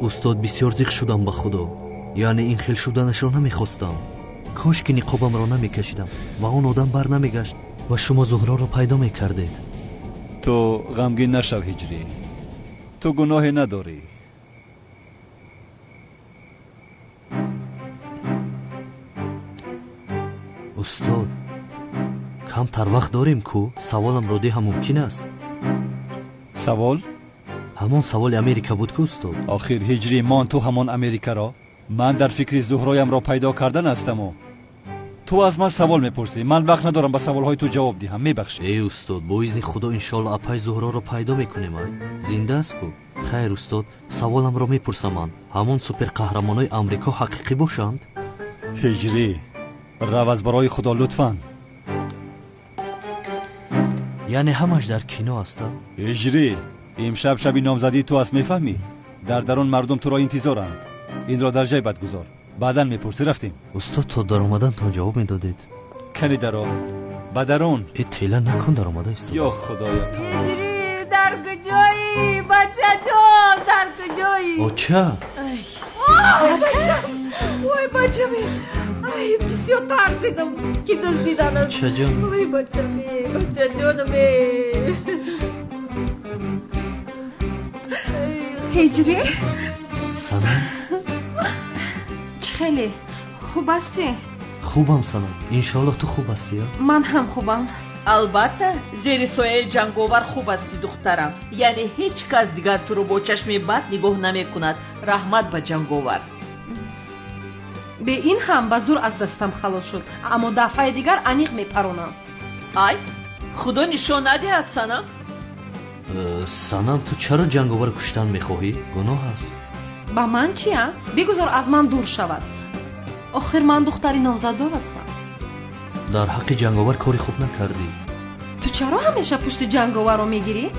Speaker 2: استاد بسیار زیق شدم به خدا. یعنی این خیل شدنش را نمیخواستم. کاش که نقابم را نمیکشیدم و اون آدم بر نمیگشت و شما زهرا را پیدا میکردید.
Speaker 1: تو غمگین نشو هجری، تو گناهی نداری.
Speaker 2: استاد کمتر وقت داریم کو؟ سوالم را دهم ممکن است؟
Speaker 1: سوال؟
Speaker 2: همون سوال امریکا بود که استاد.
Speaker 1: آخر هجری مان تو همون امریکا را؟ من در فکر زهرایم را پیدا کردن هستم و تو از من سوال میپرسی. من وقت ندارم به سوالهای تو جواب دهم. میبخشی؟
Speaker 2: ای استاد با اذن خدا انشالله اپای زهرا را پیدا میکنیم. زنده است کو؟ خیر استاد سوالم را میپرسم. من همون سوپر قهرمانای امریکا حقیقی باشند؟
Speaker 1: هجری رو از برای خدا لطفاً.
Speaker 2: یعنی همش در کینو است؟
Speaker 1: هجری امشب شبی نامزدی تو است، میفهمی؟ در درون مردم تو را انتظارند. این را در جای بد گذار، بعداً میپرسی. رفتیم.
Speaker 2: استاد تو در اومدن تا جواب میدادید.
Speaker 1: کنی درو با درون
Speaker 2: اطلاع نکن در اومده است.
Speaker 1: یا خدایا
Speaker 6: هجری در کجایی؟ بچه جان در کجایی؟
Speaker 2: اوچه
Speaker 6: وای بچه می ای بسیار ترسیدم که دزدیدنم.
Speaker 2: بچه جان
Speaker 6: وای بچه می بچه جان می
Speaker 5: هجری
Speaker 2: سنم
Speaker 5: خیلی خوب هستی؟
Speaker 2: خوبم سنم. انشالله تو خوب هستی؟
Speaker 5: من هم خوبم.
Speaker 7: البته زیر سایه جنگاور خوب هستی دخترم. یعنی هیچ کس دیگر تو رو با چشم بد نگاه نمی کند. رحمت به جنگاور.
Speaker 5: به این هم به زور از دستم خلاص شد، اما دفعه دیگر انیق میپرونم.
Speaker 7: ای خدا نشان ندهد سنم.
Speaker 2: سنم تو چرا جنگاور کشتن میخواهی؟ گناه است.
Speaker 5: با من چیه؟ بگذار از من دور شود. آخر من دختری نامزددار هستم.
Speaker 2: در حق جنگاور کاری خوب نکردی.
Speaker 5: تو چرا همیشه پشت جنگاور رو میگیری؟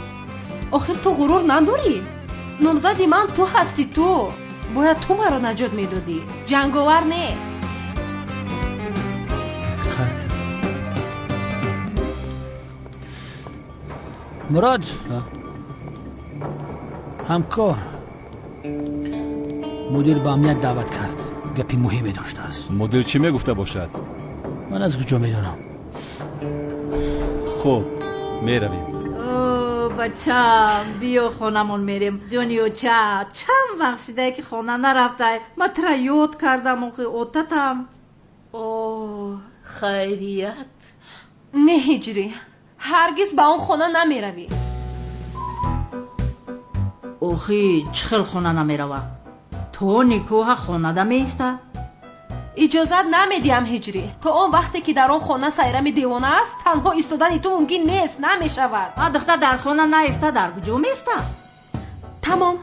Speaker 5: آخر تو غرور نداری؟ نامزدی من تو هستی. تو باید تو مرا نجات میدادی، جنگاور نه.
Speaker 8: مراد همکار مدیر به امنیت دعوت کرد. گپی مهمی داشته است.
Speaker 1: مدیر چی میگفته باشد؟
Speaker 8: من از کجا میدانم؟
Speaker 1: خب میرویم.
Speaker 6: بچم بیا خانمون میریم. جونیو چند وقت شده که خانه نرفته. من ترا یاد کردم و اوتتم.
Speaker 7: اوه خیریت؟
Speaker 5: نه هجری هرگز به اون خانه نمیروی.
Speaker 6: اوخی چخل خانه نمیروه؟ تو نیکوها خانه ده میسته؟
Speaker 5: اجازت نمیدیم هجری. تا اون وقتی که در اون خانه سایرم دیوانه است تنها ایستادن تو ممکن نیست. نمیشود.
Speaker 6: دختر در خانه نیسته در کجا میسته؟
Speaker 5: تمام.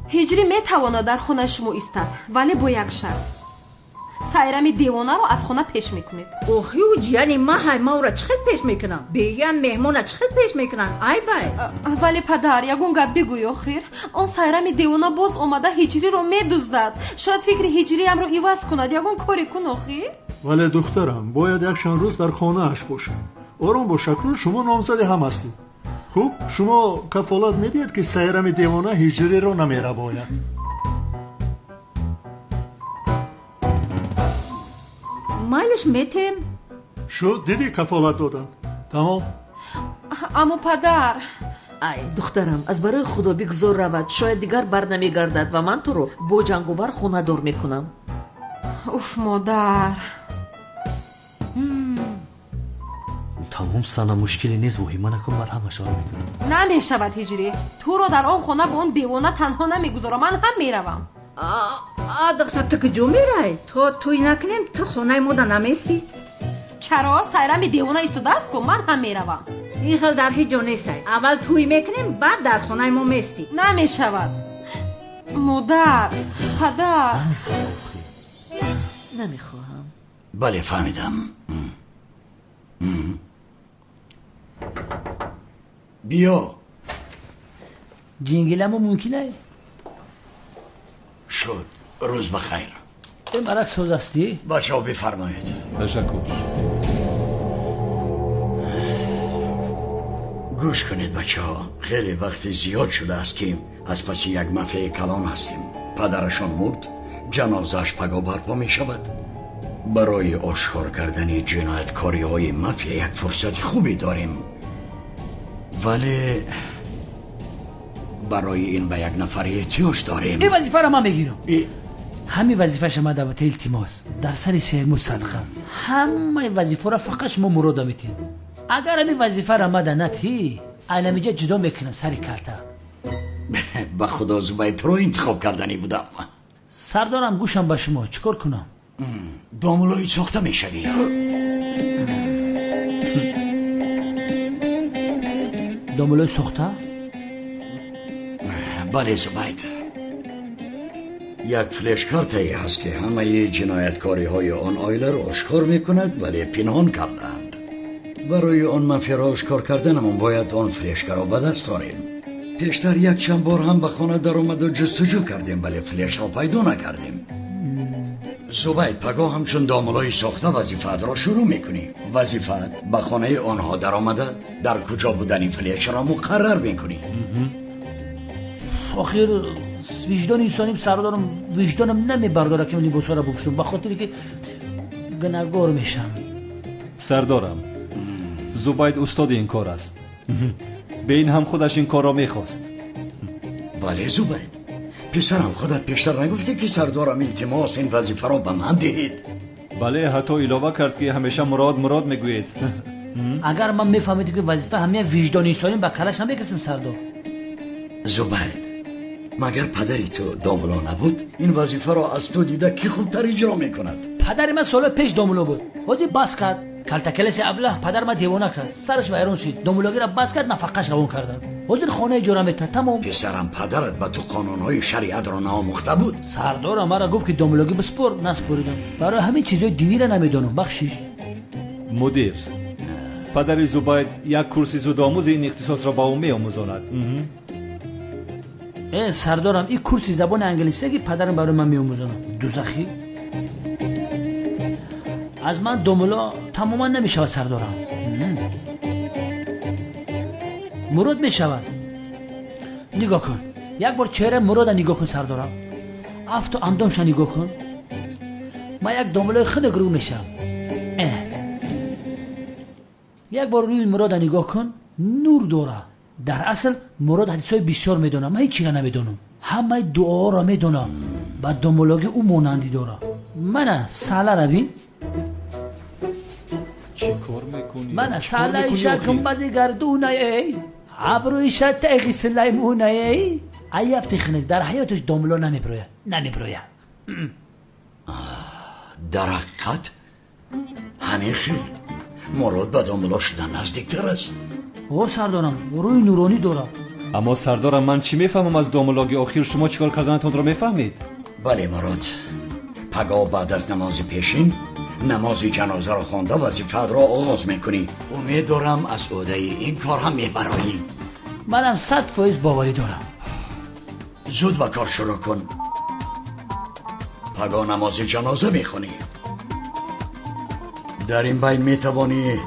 Speaker 5: هجری میتواند در خانه شما ایستد، ولی با یک شرط. سایرم دیوانه رو از خانه پیش میکنید.
Speaker 6: اوخی یعنی ما را چخل پیش میکنم؟ بیان مهمون چخل پیش میکنن؟ ای بای
Speaker 5: ولی پدر یگون گپ بگوی. آخر اون سایرم دیوانه باز اومده هجری رو میدزدد. شاید فکر هجری هم رو عوض کند. یگون کاری کن. آخر
Speaker 9: ولی دخترم باید یک چند روز در خانه اش باشم. آرام باش. اکنون شما نامزد هم هستید. خوب شما کفالت میدید که سایرم دیوانه هجری رو نمیره باید.
Speaker 6: مایلش میتیم
Speaker 9: شو دیدی کفالت دادن. تمام.
Speaker 5: اما پدر
Speaker 7: ای دخترم از برای خدا بگذار رود. شاید دیگر بر نمیگردد و من تو رو با جنگاور خانه دار میکنم.
Speaker 5: اوف مادر.
Speaker 2: تمام سنم مشکلی نیست. وحیمه نکن. بعد همه شار میکنم.
Speaker 5: نمیشود هجری. تو رو در آن خانه با اون دیوانه تنها نمیگذارم. من هم میروم.
Speaker 6: دختر تو کجا میری؟ تو توی نکنیم تو خانه مودا نمیستی؟
Speaker 5: چرا؟ سایرم دیوانه ایستاده است که من هم میروم.
Speaker 6: این خیلی در هیچ جا نیستی. اول توی میکنیم بعد در خانه ما میستی.
Speaker 5: نمیشود. مادر پدر
Speaker 7: نمیخواهم.
Speaker 12: بله فهمیدم. بیا.
Speaker 8: جنگلمو ممکنه؟
Speaker 12: شد. روز بخیر.
Speaker 8: به مرک سوز هستی؟
Speaker 12: بچه ها بفرمایید.
Speaker 1: تشکر.
Speaker 12: گوش کنید بچه ها، خیلی وقت زیاد شده است که از پس یک مافیای کلان هستیم. پدرشان مرد، جنازش پگاه برپا می شود. برای آشکار کردن جنایتکاری های مافیا یک فرصت خوبی داریم، ولی برای این به یک نفر احتیاج داریم.
Speaker 8: این وظیفه را من میگیرم. همین وظیفه شما دعوت التماس در سر سیمو صدقه، همه وظیفه را فقط شما مراد میتین. اگر همین وظیفه را مده نتی علمیجا جدا میکنم سر کلتا.
Speaker 12: به خدا زبید رو انتخاب کردنی بودم.
Speaker 8: سردارم گوشم به شما، چیکار کنم؟
Speaker 12: دامولایی ساخته میشوی.
Speaker 8: دامولای ساخته؟
Speaker 12: بله زبید، یک فلش کارتایی هست که همه جنایتکاری های آن آیله را آشکار میکند ولی پنهان کردند. برای آن مافیا را آشکار کردنمون باید آن فلشکار را به دست آوریم. پیشتر یک چند بار هم به خانه در آمد و جستجو کردیم ولی فلش را پیدا نکردیم. زبید پگاه همچون دامولای ساخته وظیفت را شروع میکنی. وظیفت به خانه آنها در آمده در کجا بودنی فلش را مقرر میکنی.
Speaker 8: آخر وجدان انسانیم سردارم، وجدانم نمیبرداره که من لباسا را بپوشم، به خاطری که گناهکار میشم.
Speaker 1: سردارم، زبید استاد این کار است. به این هم خودش این کار را میخواست.
Speaker 12: بله زبید، پسرم خودت پیشتر نگفتی که سردارم التماس این وظیفه را به من دهید؟
Speaker 1: بله، حتی علاوه کرد که همیشه مراد میگوید.
Speaker 8: اگر من میفهمیدم که وظیفه همه وجدان انسانیم با کلش نمیگفتم سردار.
Speaker 12: زبید، مگر پدری تو دامولا نبود؟ این وظیفه را از تو دیده کی خوبتر اجرا میکند؟
Speaker 8: پدر من سال پیش دامولا بود، حاجی بس کرد. کلتکلس ابله پدر من دیوانه کرد، سرش ویران شد، دامولگی را بس کرد، نفقش روان کردن. حاضر خانه اجاره میتن تمام.
Speaker 12: پسرم پدرت به تو قانونهای شریعت را ناموخته بود.
Speaker 8: سردار مرا گفت که دامولگی بسپر، نسپریدم. برای همین چیزای دینی را نمیدونم. بخشش
Speaker 1: مدیر، پدر زبید یک کورس زودآموز این اختصاص را با او میآموزاند.
Speaker 8: سردارم این کورس زبان انگلیسی که پدرم برای من میآموزاند دوزخی. از من دامولا تماما نمیشود سردارم. مراد میشود. نگاه کن، یک بار چهره مراد نگاه کن سردارم. افت و اندامش نگاه کن. من یک دامولای خیلی گروه میشم. یک بار روی مراد نگاه کن، نور داره. در اصل مراد حدیثای بسیار میدونه، من هیچی را نمیدونم. همه دعا را میدونم. بعد دامولاگی او مانندی داره. من ساله را بین.
Speaker 1: چی کار میکنی؟
Speaker 8: من ساله شکم بازی گردونه ای عبرویش تقی سلیمونه ای ایفتی خنک در حیاتش دامولا نمیبروید.
Speaker 12: در حقیقت همین خیلی مراد به دامولا شدن نزدیکتر است.
Speaker 8: او سردارم روی نورانی داره.
Speaker 1: اما سردارم من چی میفهمم از دامولاگی؟ آخر شما چیکار کردنتون را میفهمید؟
Speaker 12: بله مراد، پگاه بعد از نماز پیشین نماز جنازه را خوانده وظیفت را آغاز میکنی. امیدوارم از عهده این کار هم میبرایی.
Speaker 8: منم 100% باوری دارم.
Speaker 12: زود به کار شروع کن. پگاه نماز جنازه میخونی. در این بین میتوانی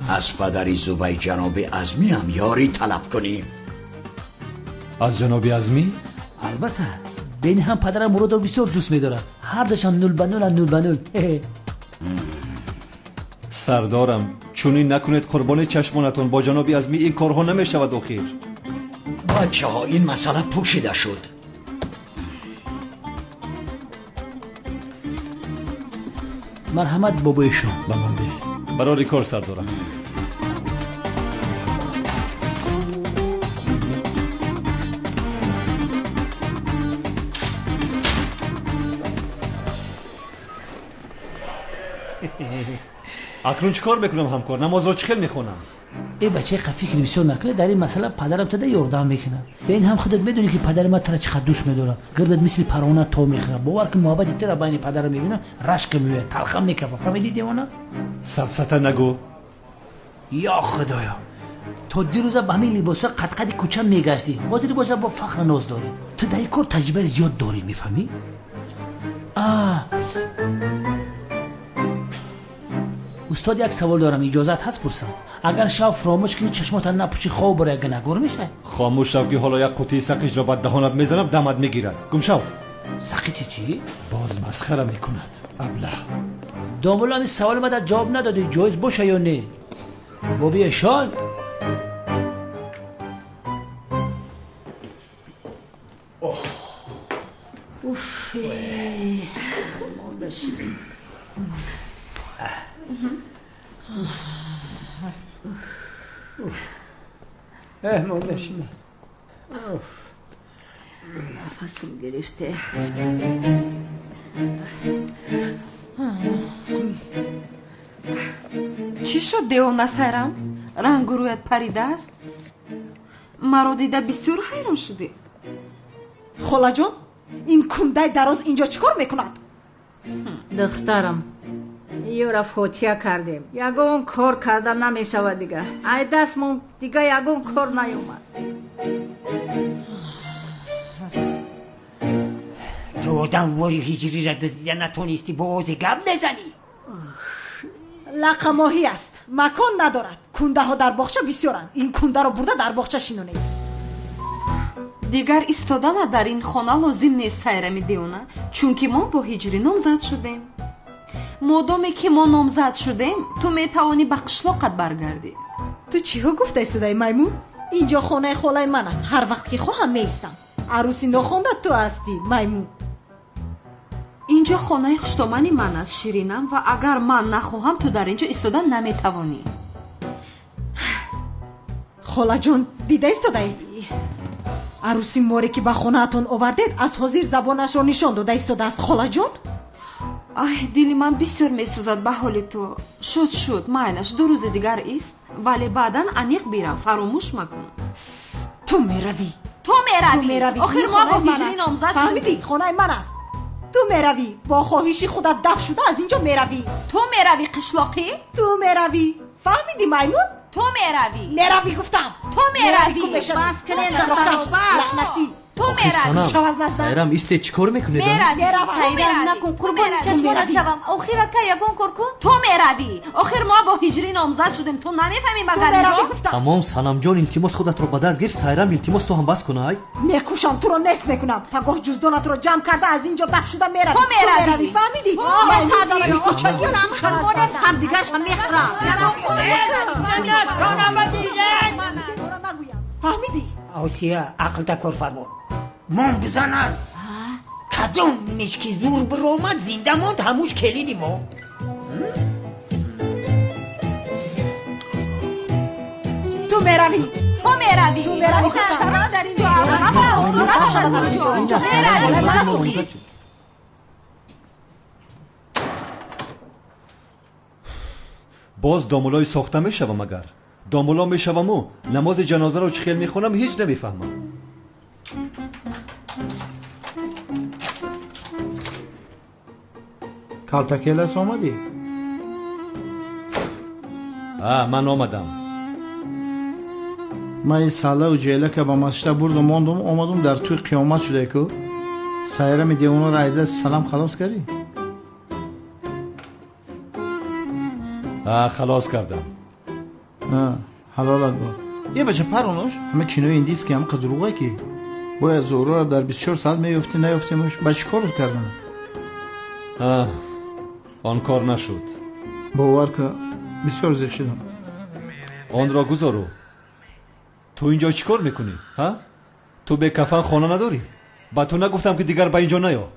Speaker 12: از پدری زبید جناب عظمی هم یاری طلب کنی.
Speaker 1: از جناب عظمی؟
Speaker 8: البته بین هم پدرم مراد رو بسیار دوست میدارم. هر دشم 0 به 0
Speaker 1: سردارم چونین نکنید، قربان چشمانتون با جناب عظمی این کارها نمیشود. آخر
Speaker 12: بچه ها این مسئله پوشیده شد.
Speaker 8: مرحمت بابای شما.
Speaker 1: بمانده برای کار سردارم. اکنون چیکار میکنم همکار؟ نماز را چخیل میخونم.
Speaker 8: ای بچه فکر بسیار نکنه، در این مسئله پدرم تده یاردم میکنه. به این هم خودت میدونی که پدر من ترا چقدر دوست میداره. گردت مثل پروانه تو میخوره. باور که محبت ترا بین پدرم میبینه رشک میوه، تلخم میکفه. فهمیدی دیوانه؟
Speaker 1: سبسته نگو.
Speaker 8: یا خدایا، تو دیروزا با همین لباسا قد کوچه میگشتی. حاضر باشه با فخر ناز داری. تو در این کار تجربه زیاد داری، میفهمی؟ استاد یک سوال دارم، اجازت هست پرسم؟ اگر شب فراموش کنی چشمات نپوشی خواب برای گناهگار میشه.
Speaker 1: خاموش شو که حالا یک قوطی سقیج را به دهانت میزنم دمت میگیرد. گم شو.
Speaker 8: سقیج چی؟
Speaker 1: باز مسخره میکند. ابله.
Speaker 8: دامولا این سوال مدد جواب ندادی، جایز باشه یا نه؟ بابی اشان
Speaker 6: اوف مردشی
Speaker 3: مردشی
Speaker 6: نفسم گرفته.
Speaker 5: چی شد دیوانه سایرام؟ رنگ و رویت پریده است؟ مرا دیده بسیار حیران شدی.
Speaker 6: خاله جان این کنده دراز اینجا چیکار میکند؟ دخترم یورا فوتیا کردیم، یگون کار کردن نمیشود دیگه. ای دستمون دیگه یگون کار نیومد.
Speaker 15: تو آدم وای هجری را دزدیده نتونستی بازی گم نزنی.
Speaker 6: لقه ماهی است، مکان ندارد. کنده ها در باغچه بسیارند. این کنده را برده در باغچه شینونه.
Speaker 5: دیگر ایستادن در این خانه لازم نیست سایرام دیوانه، چونکه ما با هجری نامزد شدیم. مادامی که ما نامزد شدیم تو میتوانی به قشلاقت برگردی.
Speaker 6: تو چی ها گفته ایستادای میمون؟ اینجا خانه خاله من است. هر وقت که خواهم میستم. عروسی ناخوانده تو هستی میمون.
Speaker 5: اینجا خانه خوشتامنی من است شیرینم و اگر من نخواهم تو در اینجا ایستادن نمیتوانی.
Speaker 6: خاله جان دیده ایستادای؟ عروسی موری که به خانه اتون آوردید از حاضر زبانش رو نشان داده ایستاده است خاله جان؟
Speaker 5: ای دلی من بسیار میسوزد به حال تو. شد مایلش 2 روز دیگر است ولی بعدا انیق بیرم، فراموش مکن.
Speaker 6: تو میروی
Speaker 5: آخر ما با هجری نامزد شدیم.
Speaker 6: فهمیدی خانه من است. تو میروی با خواهشی خودت دفع شده از اینجا میروی.
Speaker 5: تو میروی قشلاقی؟
Speaker 6: تو میروی. فهمیدی میمون؟
Speaker 5: تو میروی
Speaker 6: گفتم.
Speaker 5: تو میروی.
Speaker 6: بس کنین لعنتی.
Speaker 5: تو میروی.
Speaker 2: سایرام ایسته چیکار میکنید؟
Speaker 5: سایرام نکن قربان چشمانت شوم. آخر که یگون کار کن. تو میروی. آخر ما با هجری نامزد شدیم تو نمیفهمی مگر اینو؟
Speaker 2: تمام سلام جان التماس خودت رو به دست گیر. سایرام التماس تو هم بس کنای.
Speaker 6: میکوشم تو رو نصف میکنم. پگاه جزدانت رو جمع کرده از اینجا دفع شده میروی.
Speaker 5: تو میروی.
Speaker 6: فهمیدی؟
Speaker 5: تو چلیون هم دیگه هم میخرم.
Speaker 6: فهمیدی؟
Speaker 15: آسیا عقل تکار فرمان من بزنن کدوم مشکی زور برآمد زنده ماند هموش کلیدی ما.
Speaker 6: تو میروی.
Speaker 5: در اینجا
Speaker 1: باز دامولای ساخته میشوم. مگر دامولا میشوم و نماز جنازه رو چخیل میخونم هیچ نمیفهمم.
Speaker 16: کالتاکیلس آمدی؟
Speaker 1: من آمدم.
Speaker 16: من این ساله و جیله که با مسجد بردم ماندم آمدم در توی قیامت شده که سایرام دیوانه را ایده سلام خلاص کردی؟
Speaker 1: خلاص کردم.
Speaker 16: حلالت باد. یه بچه پرونوش همه کینوی این دیست که همه قدروغه که باید زورا را در 24 ساعت میفتی نیفتیمش بچه کار رو کردن.
Speaker 1: آن کار نشد.
Speaker 16: باور که بسیار زیر شدم.
Speaker 1: آن را گذارو. تو اینجا چی کار میکنی؟ تو به کفن خانه نداری؟ با تو نگفتم که دیگر با اینجا نیا.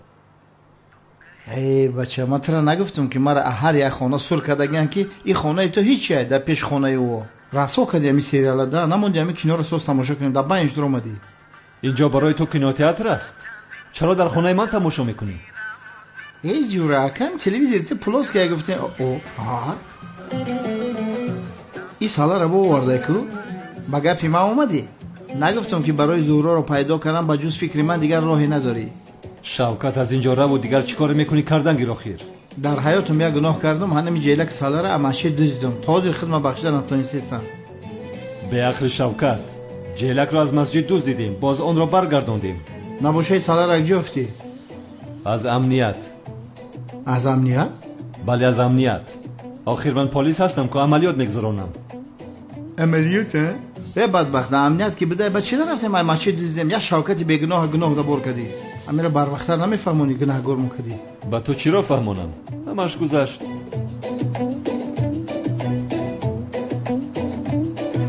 Speaker 16: ای بچه من ترا نگفتم که مرا هر یک خانه سر کردگن که این خانه تو هیچیه در پیش خانه او رسوا کردی همی سریال ده نموندی همی کنار رو سوز تماشا کنیم در 5 در اومدی.
Speaker 1: اینجا برای تو کینوتئاتر است. چرا در خانه من تماشا میکنی؟
Speaker 16: ای جوره کم تلویزیون پلاس که گفتین این سالا رو بورده که با گپی ما اومدی. نگفتم که برای زورا رو پیدا کردم با جز فکر من دیگر راهی نداری.
Speaker 1: شوکت از اینجا رو و دیگر چیکار میکنی کردن گیر آخر؟
Speaker 16: در حیاتم یک گناه کردم هنمی جیلک سالا رو اماشی دزدم تازه خدمت بخشیدن نتونستم.
Speaker 1: به عقل شوکت جیلک رو از مسجد دزدیدیم باز آن را برگرداندیم.
Speaker 16: نباشه سالا را جفتی
Speaker 1: از امنیت.
Speaker 16: از امنیت؟
Speaker 1: بله از امنیت. آخر من پلیس هستم که عملیات میگذرانم.
Speaker 16: عملیات ها بدبخت امنیت که بده بعد چی رفتیم ما مسجد دیدیم یا شوکتی بگناه گناه دبر کردی امیر بر وقت نمیفهمونی گناهگار میکردی
Speaker 1: با تو چی را فهمونم همش گذشت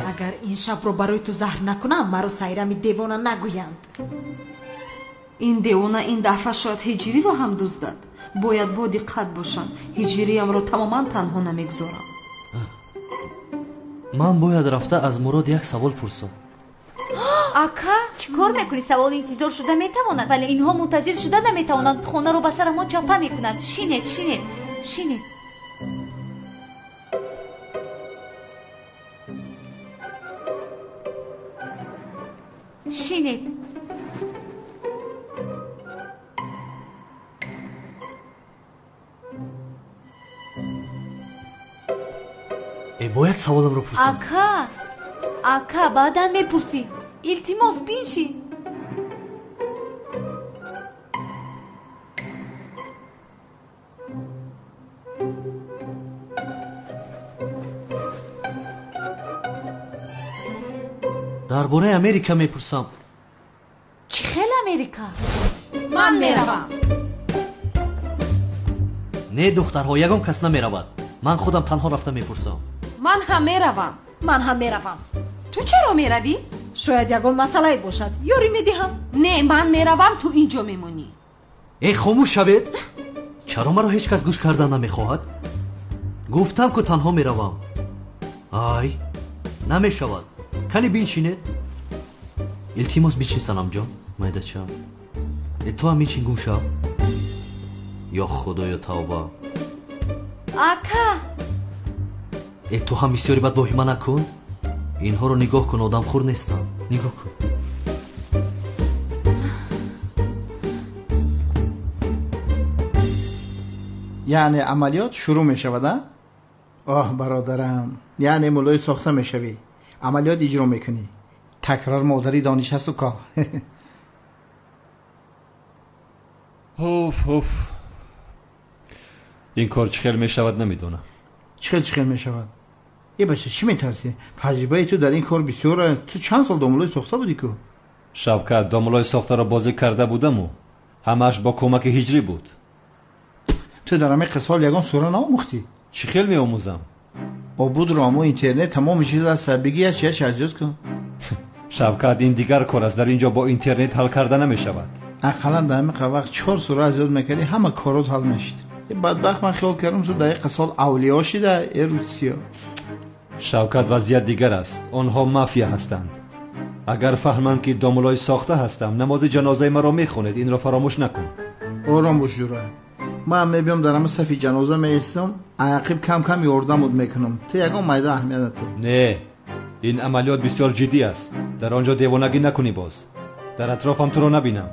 Speaker 6: اگر این شب رو برای تو زهر نکنم مرا سیرمی دیوانه نگویند.
Speaker 5: این دیوانه این دفعه شاید هجری رو هم دزدد. باید با دقت باشم. هجریم رو تماما تنها نمیگذارم.
Speaker 2: من باید رفته از مراد یک سوال پرسم.
Speaker 10: ака чикор мекунӣ? савол интизор шуда метавонад, вале инҳо мунтазир шуда наметавонанд. хонаро ба сара мо чапа мекунанд. шинед
Speaker 2: باید سوالم رو پرسم.
Speaker 10: ака баъдан мепурсӣ. илтимос биншӣ.
Speaker 2: дар бораи америка мепурсам.
Speaker 10: чӣ хел америка?
Speaker 5: ман меравам.
Speaker 2: не духтарҳо, ягон кас намеравад. ман худам танҳо рафта мепурсам.
Speaker 5: ман ҳам меравам.
Speaker 6: من هم میروم.
Speaker 5: تو چرا میروی؟
Speaker 6: شاید یگان مسئله باشد. یاری میدهم.
Speaker 5: نه من میروم تو اینجا میمونی.
Speaker 2: ای خاموش شوید. چرا مرا هیچ کس گوش کردن نمیخواهد؟ گفتم که تنها میروم. آی نمیشود. کنی بینشینید. التماس بچین سنم جان. مایده چم. تو هم میچین گم شو. یا خدایا توبه.
Speaker 10: ака
Speaker 2: تو هم بسیاری بد واهمه نکن. اینها رو نگاه کن، آدم خور نیستم. نگاه کن.
Speaker 16: یعنی عملیات شروع می شود؟ آه برادرم، یعنی مولای ساخته می شوی. عملیات اجرا میکنی. تکرار مادری دانش هست و که
Speaker 1: هوف این کار چخیل می شود نمیدونم.
Speaker 16: چخیل می شود؟ ای بچه چی میترسی؟ تجربه تو در این کار بسیاره. تو چند سال دامولای ساخته بودی که؟
Speaker 1: شبکت دامولای ساخته را بازی کرده بودم و همش با کمک هجری بود.
Speaker 16: تو در همه قصال یگان سوره ناموختی؟
Speaker 1: چی خیل می آموزم؟
Speaker 16: بود رامو اینترنت تمام چیز از بگی از چیش ازیاد کن.
Speaker 1: شبکت این دیگر کار است. در اینجا با اینترنت حل کرده نمی شود.
Speaker 16: اقلا در همه وقت 4 سوره ازیاد میکردی همه کارات حل میشد. بدبخت من خیال کردم تو در قصال اولیاء شده ایروسیا.
Speaker 1: شوکت وضعیت دیگر است. آنها مافیا هستند. اگر فهمند که دامولای ساخته هستم نماز جنازه مرا میخوند. این را فراموش نکن.
Speaker 16: آرام باش جورا. من میبیم در همه صفی جنازه میستم. عقب کم کم یاردم میکنم. تو یگان مایده اهمیت نداره.
Speaker 1: نه. این عملیات بسیار جدی است. در آنجا دیوانگی نکنی باز. در اطرافم تو را نبینم.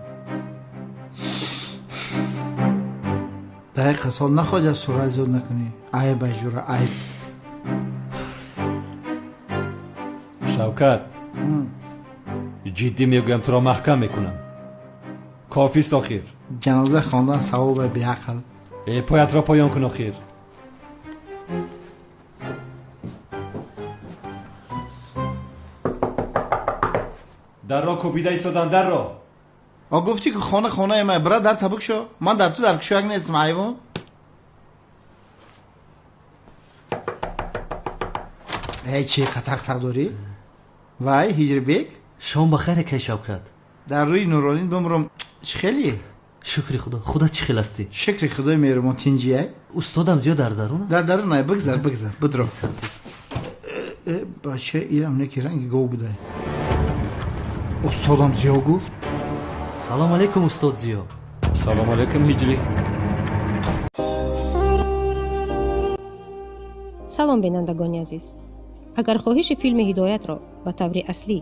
Speaker 16: در قصال نخواهد از سوره زیاد نکنی. عیب جورا عیب.
Speaker 1: شوکت جدی میگویم تو را محکم میکنم. کافی است آخر.
Speaker 16: جنازه خواندن ثواب بیعقل.
Speaker 1: پایت را پایان کن آخر. در را کوبیده ایستادن. در را
Speaker 16: گفتی که خانه ما برا در تبک شو. من در تو در کشوک نیستم ایوان. ای چی قطق داری؟ وای هجری بیگ
Speaker 2: شام بخیر که شوکت.
Speaker 16: در روی نورالین بمرم. چی خیلی؟
Speaker 2: شکر خدا چی خیل هستی؟
Speaker 16: شکر خدای مهربان تینجیه.
Speaker 2: استادم زیاد در درونه؟
Speaker 16: در درونه بگذر بدرو. باشه ایرم نکی رنگی گو بوده. استادم زیا گفت.
Speaker 2: سلام علیکم استاد زیا.
Speaker 1: سلام علیکم هجری.
Speaker 13: салом бинандагони азиз, агар хоҳиши филми ҳидоятро ба таври аслӣ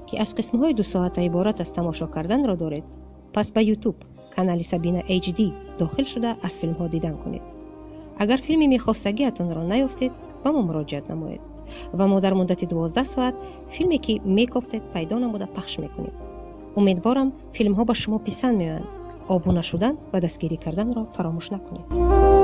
Speaker 13: ки аз қисмҳои 2 соата иборат аз тамошо карданро доред, пас ба YouTube канали Сабина HD дохил шуда аз филмҳо дидан кунед. агар филми мехостагиатонро наёфтед, ба мо муроҷиат намоед ва мо дар муддати 12 соат филме ки мекофтед пайдо намуда пахш мекунем. умедворам филмҳо ба шумо писанд меоянд. обуна шудан ва дастгирӣ карданро фаромӯш накунед.